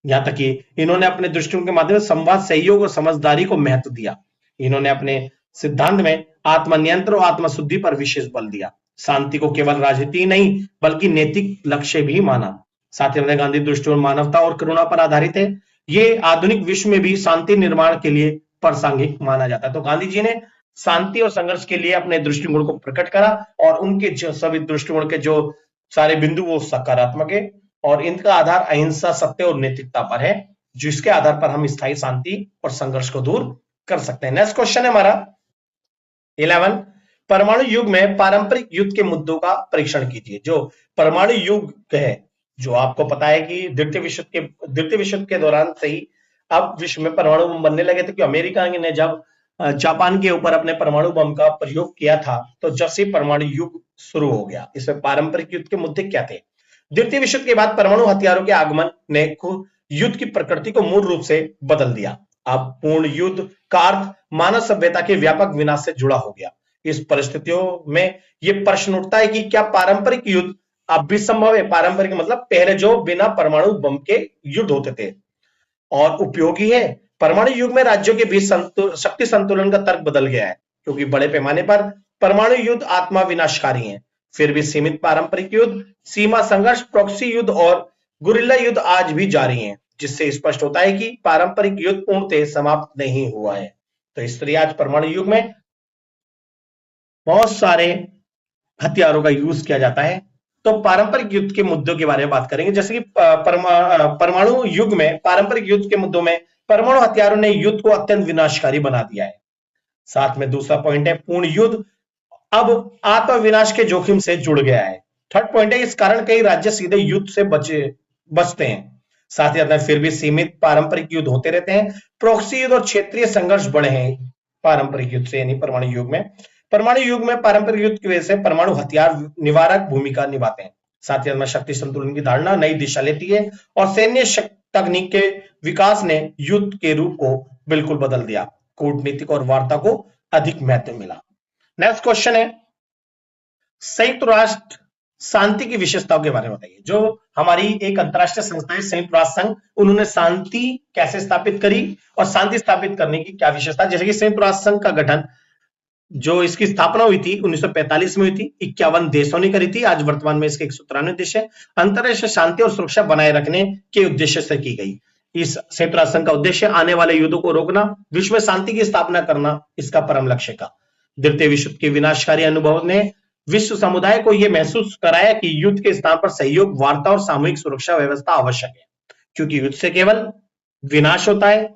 यहां तक कि इन्होंने अपने दृष्टिकोण के माध्यम से संवाद, सहयोग और समझदारी को महत्व दिया। इन्होंने अपने सिद्धांत में आत्मनियंत्रण और आत्मशुद्धि पर विशेष बल दिया। शांति को केवल राजनीति नहीं बल्कि नैतिक लक्ष्य भी माना। साथ ही गांधी दृष्टिकोण मानवता और करुणा पर आधारित है। ये आधुनिक विश्व में भी शांति निर्माण के लिए प्रासंगिक माना जाता है। तो गांधी जी ने शांति और संघर्ष के लिए अपने दृष्टिकोण को प्रकट करा और उनके जो सभी दृष्टिकोण के जो सारे बिंदु वो सकारात्मक है और इनका आधार अहिंसा, सत्य और नैतिकता पर है, जिसके आधार पर हम स्थायी शांति और संघर्ष को दूर कर सकते हैं। नेक्स्ट क्वेश्चन है हमारा 11, परमाणु युग में पारंपरिक युद्ध के मुद्दों का परीक्षण कीजिए। जो परमाणु युग है, जो आपको पता है कि द्वितीय विश्व के दौरान से ही अब विश्व में परमाणु बम बनने लगे थे, कि अमेरिका ने जब जापान के ऊपर अपने परमाणु बम का प्रयोग किया था, तो जब से परमाणु युग शुरू हो गया। इसमें पारंपरिक युद्ध के मुद्दे क्या थे? द्वितीय विश्व के बाद परमाणु हथियारों के आगमन ने युद्ध की प्रकृति को मूल रूप से बदल दिया। अब पूर्ण युद्ध का अर्थ मानव सभ्यता के व्यापक विनाश से जुड़ा हो गया। इस परिस्थितियों में यह प्रश्न उठता है कि क्या पारंपरिक युद्ध अब भी संभव है? पारंपरिक मतलब पहले जो बिना परमाणु बम के युद्ध होते थे और उपयोगी है। परमाणु युग में राज्यों के बीच शक्ति संतुलन का तर्क बदल गया है, क्योंकि बड़े पैमाने पर परमाणु युद्ध आत्मा विनाशकारी हैं। फिर भी सीमित पारंपरिक युद्ध, सीमा संघर्ष, प्रॉक्सी युद्ध और गुरिल्ला युद्ध आज भी जारी हैं, जिससे स्पष्ट होता है कि पारंपरिक युद्ध पूर्णतः समाप्त नहीं हुआ है। तो इसलिए आज परमाणु युग में बहुत सारे हथियारों का यूज किया जाता है। तो पारंपरिक युद्ध के मुद्दों के बारे में बात करेंगे, जैसे कि परमाणु युग में पारंपरिक युद्ध के मुद्दों में परमाणु हथियारों ने युद्ध को अत्यंत विनाशकारी बना दिया है। साथ में दूसरा पॉइंट है, पूर्ण युद्ध अब आत्मविनाश के जोखिम से जुड़ गया है। थर्ड पॉइंट है, इस कारण कई राज्य सीधे युद्ध से बचते हैं। साथ ही फिर भी सीमित पारंपरिक युद्ध होते रहते हैं। प्रॉक्सी युद्ध और क्षेत्रीय संघर्ष बढ़े हैं पारंपरिक युद्ध से, यानी परमाणु युग में। परमाणु युग में पारंपरिक युद्ध की वजह से परमाणु हथियार निवारक भूमिका निभाते हैं। साथ ही शक्ति संतुलन की धारणा नई दिशा लेती है और सैन्य तकनीक के विकास ने युद्ध के रूप को बिल्कुल बदल दिया। कूटनीतिक और वार्ता को अधिक महत्व मिला। नेक्स्ट क्वेश्चन है, संयुक्त राष्ट्र शांति की विशेषताओं के बारे में बताइए। जो हमारी एक अंतरराष्ट्रीय संस्था है संयुक्त राष्ट्र संघ, उन्होंने शांति कैसे स्थापित करी और शांति स्थापित करने की क्या विशेषता। जैसे कि संयुक्त राष्ट्र संघ का गठन, जो इसकी स्थापना हुई थी 1945 में हुई थी, 51 देशों ने करी थी। आज वर्तमान में इसके 193 देश है। अंतरराष्ट्रीय शांति और सुरक्षा बनाए रखने के उद्देश्य से की गई। इस संयुक्त राष्ट्र संघ का उद्देश्य आने वाले युद्धों को रोकना, विश्व में शांति की स्थापना करना इसका परम लक्ष्य था। द्वितीय विश्व के विनाशकारी अनुभव ने विश्व समुदाय को यह महसूस कराया कि युद्ध के स्थान पर सहयोग, वार्ता और सामूहिक सुरक्षा व्यवस्था आवश्यक है, क्योंकि युद्ध से केवल विनाश होता है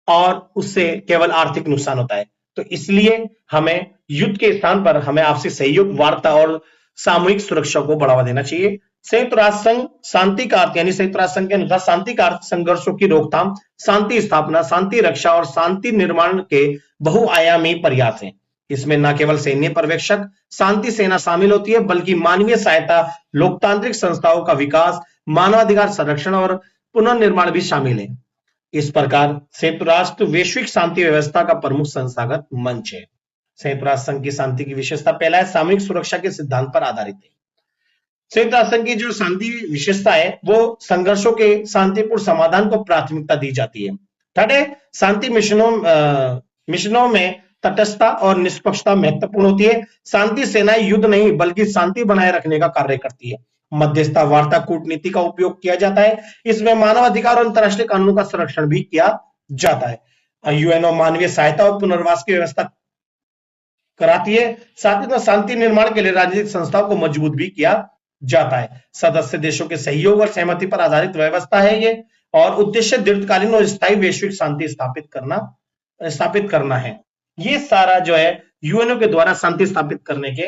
और उससे केवल आर्थिक नुकसान होता है। तो इसलिए हमें युद्ध के स्थान पर हमें आपसी सहयोग, वार्ता और सामूहिक सुरक्षा को बढ़ावा देना चाहिए। संयुक्त राष्ट्र संघ शांति का अर्थ, यानी संयुक्त राष्ट्र संघ के अनुसार शांति का अर्थ संघर्षों की रोकथाम, शांति स्थापना, शांति रक्षा और शांति निर्माण के बहुआयामी प्रयास हैं। इसमें न केवल सैन्य पर्यवेक्षक शांति सेना शामिल होती है, बल्कि मानवीय सहायता, लोकतांत्रिक संस्थाओं का विकास, मानवाधिकार संरक्षण और पुनर्निर्माण भी शामिल है। इस प्रकार संयुक्त राष्ट्र वैश्विक शांति व्यवस्था का प्रमुख संस्थागत मंच है। संयुक्त राष्ट्र संघ की शांति की विशेषता, पहला है सामूहिक सुरक्षा के सिद्धांत पर आधारित है। संयुक्त राष्ट्र संघ की जो शांति विशेषता है वो संघर्षों के शांतिपूर्ण समाधान को प्राथमिकता दी जाती है। थर्ड है शांति मिशनों में तटस्थता और निष्पक्षता महत्वपूर्ण होती है। शांति सेनाएं युद्ध नहीं बल्कि शांति बनाए रखने का कार्य करती है। मध्यस्थता, वार्ता, कूटनीति का उपयोग किया जाता है। इसमें मानव अधिकार और अंतर्राष्ट्रीय कानून का संरक्षण भी किया जाता है। यूएनओ मानवीय सहायता और पुनर्वास की व्यवस्था कराती है। साथ ही में शांति निर्माण के लिए राजनीतिक संस्थाओं को मजबूत भी किया जाता है। सदस्य देशों के सहयोग और सहमति पर आधारित व्यवस्था है ये, और उद्देश्य दीर्घकालीन और स्थायी वैश्विक शांति स्थापित करना है। ये सारा जो है यूएनओ के द्वारा शांति स्थापित करने के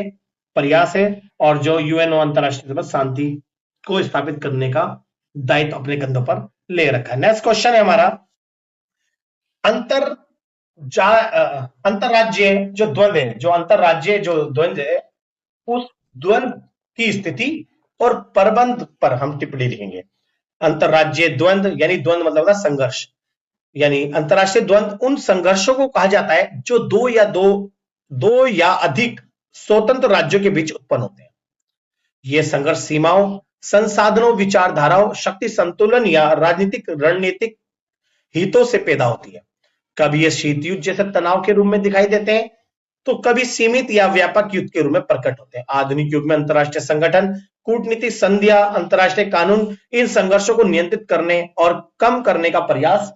प्रयास है, और जो यूएनओ अंतरराष्ट्रीय शांति को स्थापित करने का दायित्व अपने कंधों पर ले रखा है। नेक्स्ट क्वेश्चन है हमारा, अंतरराज्य जो द्वंद्व है उस द्वंद्व की स्थिति और प्रबंध पर हम टिप्पणी लिखेंगे। अंतरराज्यीय द्वंद्व यानी द्वंद्व मतलब संघर्ष, यानी अंतरराष्ट्रीय द्वंद्व उन संघर्षों को कहा जाता है जो दो या अधिक स्वतंत्र राज्यों के बीच उत्पन्न होते हैं। ये संघर्ष सीमाओं, संसाधनों, विचारधाराओं, शक्ति संतुलन या रणनीतिक हितों से पैदा होती है। कभी ये शीत युद्ध जैसे तनाव के रूप में दिखाई देते हैं, तो कभी सीमित या व्यापक युद्ध के रूप में प्रकट होते हैं। आधुनिक युग में अंतरराष्ट्रीय संगठन, कूटनीतिक संधियां, अंतरराष्ट्रीय कानून इन संघर्षों को नियंत्रित करने और कम करने का प्रयास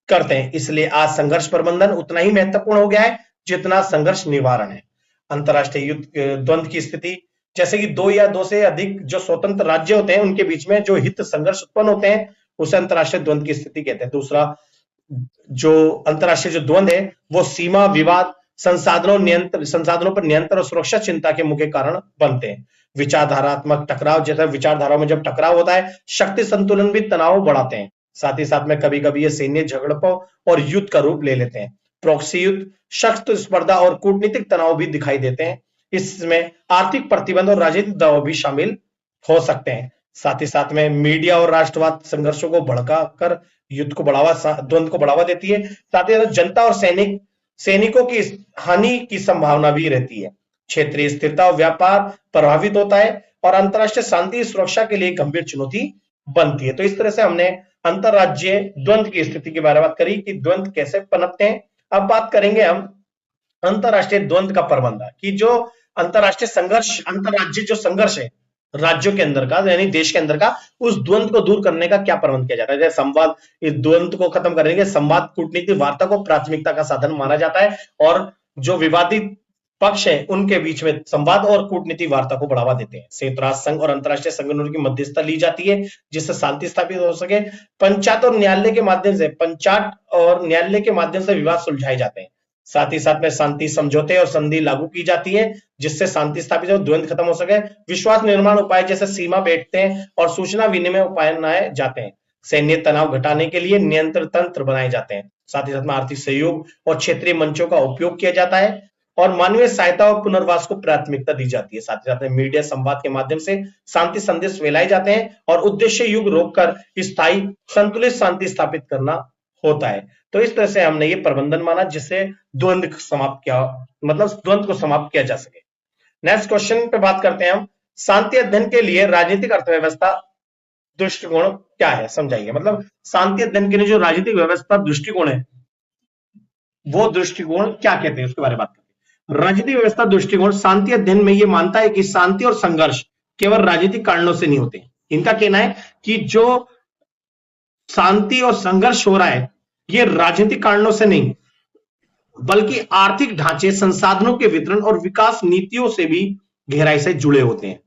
करते हैं। इसलिए आज संघर्ष प्रबंधन उतना ही महत्वपूर्ण हो गया है जितना संघर्ष निवारण है। अंतरराष्ट्रीय युद्ध द्वंद्व की स्थिति, जैसे कि दो या दो से अधिक जो स्वतंत्र राज्य होते हैं उनके बीच में जो हित संघर्ष उत्पन्न होते हैं उसे अंतरराष्ट्रीय द्वंद्व की स्थिति कहते हैं। दूसरा जो अंतरराष्ट्रीय जो द्वंद्व है वो सीमा विवाद, संसाधनों पर नियंत्रण और सुरक्षा चिंता के मुख्य कारण बनते हैं। विचारधारात्मक टकराव, जैसे विचारधाराओं में जब टकराव होता है, शक्ति संतुलन भी तनाव बढ़ाते हैं। साथ ही साथ में कभी कभी ये सैन्य झड़पों और युद्ध का रूप ले लेते हैं। प्रॉक्सी युद्ध, शस्त्र स्पर्धा और कूटनीतिक तनाव भी दिखाई देते हैं। इसमें आर्थिक प्रतिबंध और राजनीतिक दबाव भी शामिल हो सकते हैं। साथ ही साथ में मीडिया और राष्ट्रवाद संघर्षों को भड़काकर द्वंद्व को बढ़ावा देती है। साथ ही जनता और सैनिकों की हानि की संभावना भी रहती है। क्षेत्रीय स्थिरता और व्यापार प्रभावित होता है और अंतरराष्ट्रीय शांति सुरक्षा के लिए गंभीर चुनौती बनती है। तो इस तरह से हमने अंतरराज्यीय द्वंद्व की स्थिति के बारे में बात करी कि द्वंद्व कैसे पनपते हैं। अब बात करेंगे हम अंतरराष्ट्रीय द्वंद्व का प्रबंधन, कि जो अंतरराज्यीय जो संघर्ष है राज्यों के अंदर का, यानी देश के अंदर का, उस द्वंद्व को दूर करने का क्या प्रबंध किया जाता है। जैसे संवाद, इस द्वंद्व को खत्म करने के संवाद, कूटनीति, वार्ता को प्राथमिकता का साधन माना जाता है, और जो विवादित पक्ष है उनके बीच में संवाद और कूटनीति वार्ता को बढ़ावा देते हैं। संयुक्त राष्ट्र संघ और अंतरराष्ट्रीय संगठनों की मध्यस्थता ली जाती है जिससे शांति स्थापित हो सके। पंचायत और न्यायालय के माध्यम से विवाद सुलझाए जाते हैं। साथ ही साथ में शांति समझौते और संधि लागू की जाती है जिससे शांति स्थापित हो, द्वंद्व खत्म हो सके। विश्वास निर्माण उपाय जैसे सीमा बैठते हैं और सूचना विनिमय उपाय बनाए जाते हैं। सैन्य तनाव घटाने के लिए नियंत्रण तंत्र बनाए जाते हैं। साथ ही साथ में आर्थिक सहयोग और क्षेत्रीय मंचों का उपयोग किया जाता है और मानवीय सहायता और पुनर्वास को प्राथमिकता दी जाती है। साथ ही साथ में मीडिया संवाद के माध्यम से शांति संदेश फैलाए जाते हैं और उद्देश्य युग रोककर स्थायी संतुलित शांति स्थापित करना होता है। तो इस तरह से हमने ये प्रबंधन माना जिससे द्वंद्व को समाप्त किया जा सके। नेक्स्ट क्वेश्चन पे बात करते हैं हम, शांति अध्ययन के लिए राजनीतिक अर्थव्यवस्था दृष्टिकोण क्या है, समझाइए। मतलब शांति अध्ययन के लिए जो राजनीतिक व्यवस्था दृष्टिकोण है वो दृष्टिकोण क्या कहते हैं उसके बारे में बात करते हैं। राजनीतिक व्यवस्था दृष्टिकोण शांति अध्ययन में ये मानता है कि शांति और संघर्ष केवल राजनीतिक कारणों से नहीं होते। इनका कहना है कि जो शांति और संघर्ष हो रहा है ये राजनीतिक कारणों से नहीं बल्कि आर्थिक ढांचे, संसाधनों के वितरण और विकास नीतियों से भी गहराई से जुड़े होते हैं।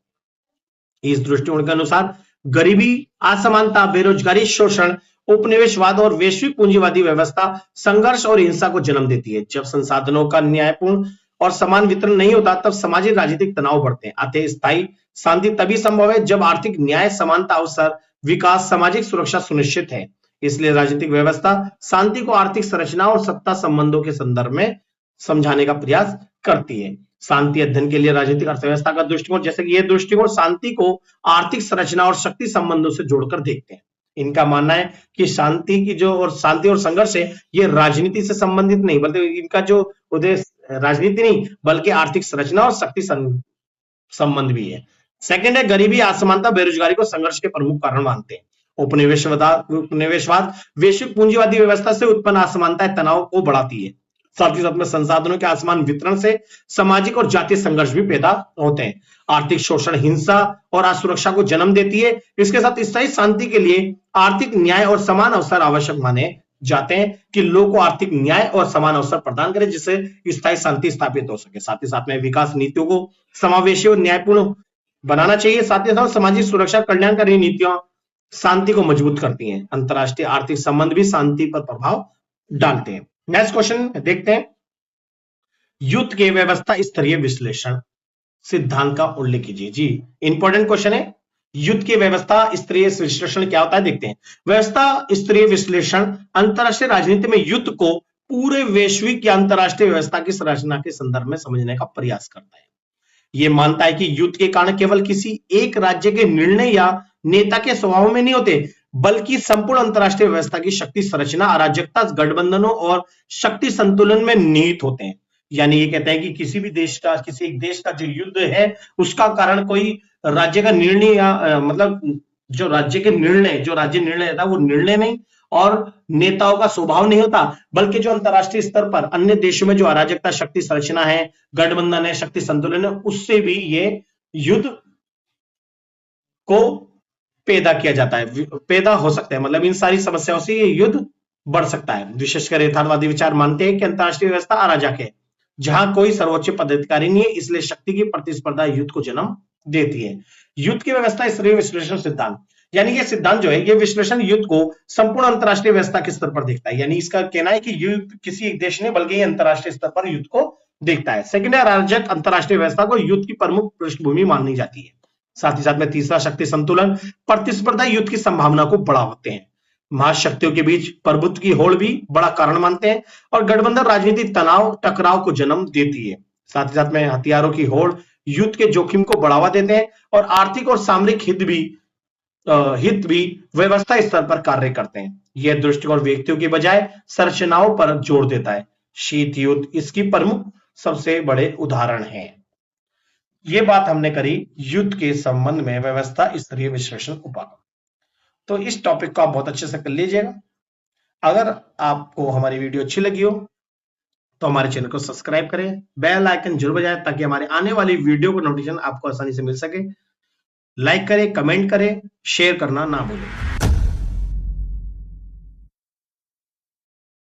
इस दृष्टिकोण के अनुसार गरीबी, असमानता, बेरोजगारी, शोषण, उपनिवेशवाद और वैश्विक पूंजीवादी व्यवस्था संघर्ष और हिंसा को जन्म देती है। जब संसाधनों का न्यायपूर्ण और समान वितरण नहीं होता तब सामाजिक राजनीतिक तनाव बढ़ते हैं। अतः स्थायी शांति तभी संभव है जब आर्थिक न्याय, समानता, अवसर, विकास, सामाजिक सुरक्षा सुनिश्चित है। इसलिए राजनीतिक व्यवस्था शांति को आर्थिक संरचना और सत्ता संबंधों के संदर्भ में समझाने का प्रयास करती है। शांति अध्ययन के लिए राजनीतिक अर्थव्यवस्था का दृष्टिकोण, जैसे कि यह दृष्टिकोण शांति को आर्थिक संरचना और शक्ति संबंधों से जोड़कर देखते हैं। इनका मानना है कि शांति और संघर्ष है, ये राजनीति से संबंधित नहीं, बल्कि इनका जो उद्देश्य राजनीति नहीं बल्कि आर्थिक संरचना और शक्ति संबंध भी है। सेकंड है गरीबी, असमानता, बेरोजगारी को संघर्ष के प्रमुख कारण मानते हैं। उपनिवेशवाद वैश्विक पूंजीवादी व्यवस्था से उत्पन्न असमानता तनाव को बढ़ाती है। साथ ही साथ में संसाधनों के असमान वितरण से सामाजिक और जातीय संघर्ष भी पैदा होते हैं। आर्थिक शोषण हिंसा और असुरक्षा को जन्म देती है। इसके साथ स्थायी शांति के लिए आर्थिक न्याय और समान अवसर आवश्यक माने जाते हैं कि लोग को आर्थिक न्याय और समान अवसर प्रदान करें जिससे स्थायी शांति स्थापित हो सके। साथ ही साथ में विकास नीतियों को समावेशी और न्यायपूर्ण बनाना चाहिए। साथ ही साथ सामाजिक सुरक्षा कल्याणकारी नीतियां शांति को मजबूत करती हैं। अंतरराष्ट्रीय आर्थिक संबंध भी शांति पर प्रभाव डालते हैं। नेक्स्ट क्वेश्चन देखते हैं, युद्ध के व्यवस्था स्तरीय विश्लेषण सिद्धांत का उल्लेख कीजिए। जी इंपॉर्टेंट क्वेश्चन है, युद्ध की व्यवस्था स्तरीय विश्लेषण क्या होता है देखते हैं। व्यवस्था स्तरीय विश्लेषण अंतरराष्ट्रीय राजनीति में युद्ध को पूरे वैश्विक या अंतरराष्ट्रीय व्यवस्था की संरचना के संदर्भ में समझने का प्रयास करता है। यह मानता है कि युद्ध के कारण केवल किसी एक राज्य के निर्णय या नेता के स्वभाव में नहीं होते, बल्कि संपूर्ण अंतरराष्ट्रीय व्यवस्था की शक्ति संरचना, अराजकता, गठबंधनों और शक्ति संतुलन में निहित होते हैं। यानी ये कहते हैं कि किसी भी देश का, किसी एक देश का जो युद्ध है उसका कारण कोई राज्य का निर्णय या मतलब जो राज्य निर्णय लेता है वो निर्णय नहीं और नेताओं का स्वभाव नहीं होता, बल्कि जो अंतरराष्ट्रीय स्तर पर अन्य देशों में जो अराजकता, शक्ति संरचना है, गठबंधन है, शक्ति संतुलन है, उससे भी ये युद्ध को पैदा किया जाता है, पैदा हो सकता है। मतलब इन सारी समस्याओं से ये युद्ध बढ़ सकता है। विशेषकर यथार्थवादी विचार मानते हैं कि अंतरराष्ट्रीय व्यवस्था अराजक है जहां कोई सर्वोच्च पदाधिकारी नहीं है, इसलिए शक्ति की प्रतिस्पर्धा युद्ध को जन्म देती है। युद्ध की व्यवस्था स्तरीय विश्लेषण सिद्धांत, यानी ये सिद्धांत जो है ये विश्लेषण युद्ध को संपूर्ण अंतरराष्ट्रीय व्यवस्था के स्तर पर देखता है। यानी इसका कहना है कि युद्ध किसी एक देश ने बल्कि अंतरराष्ट्रीय स्तर पर युद्ध को देखता है। सेकंड है अराजक अंतरराष्ट्रीय व्यवस्था को युद्ध की प्रमुख पृष्ठभूमि मानी जाती है। साथ ही साथ में तीसरा शक्ति संतुलन, प्रतिस्पर्धा युद्ध की संभावना को बढ़ाते हैं। महाशक्तियों के बीच प्रभुत्व की होड़ भी बड़ा कारण मानते हैं और गठबंधन राजनीतिक तनाव टकराव को जन्म देती है। साथ ही साथ में हथियारों की होड़ युद्ध के जोखिम को बढ़ावा देते हैं और आर्थिक और सामरिक हित भी व्यवस्था स्तर पर कार्य करते हैं। यह दृष्टिकोण व्यक्तियों के बजाय संरचनाओं पर जोर देता है। शीत युद्ध इसकी प्रमुख सबसे बड़े उदाहरण हैं। ये बात हमने करी युद्ध के संबंध में व्यवस्था स्तरीय विश्लेषण उपागम। तो इस टॉपिक को आप बहुत अच्छे से कर लीजिएगा। अगर आपको हमारी वीडियो अच्छी लगी हो तो हमारे चैनल को सब्सक्राइब करें, बेल आइकन जरूर बजाएं ताकि हमारे आने वाली वीडियो को नोटिफिकेशन आपको आसानी से मिल सके। लाइक करें, कमेंट करें, शेयर करना ना भूलें।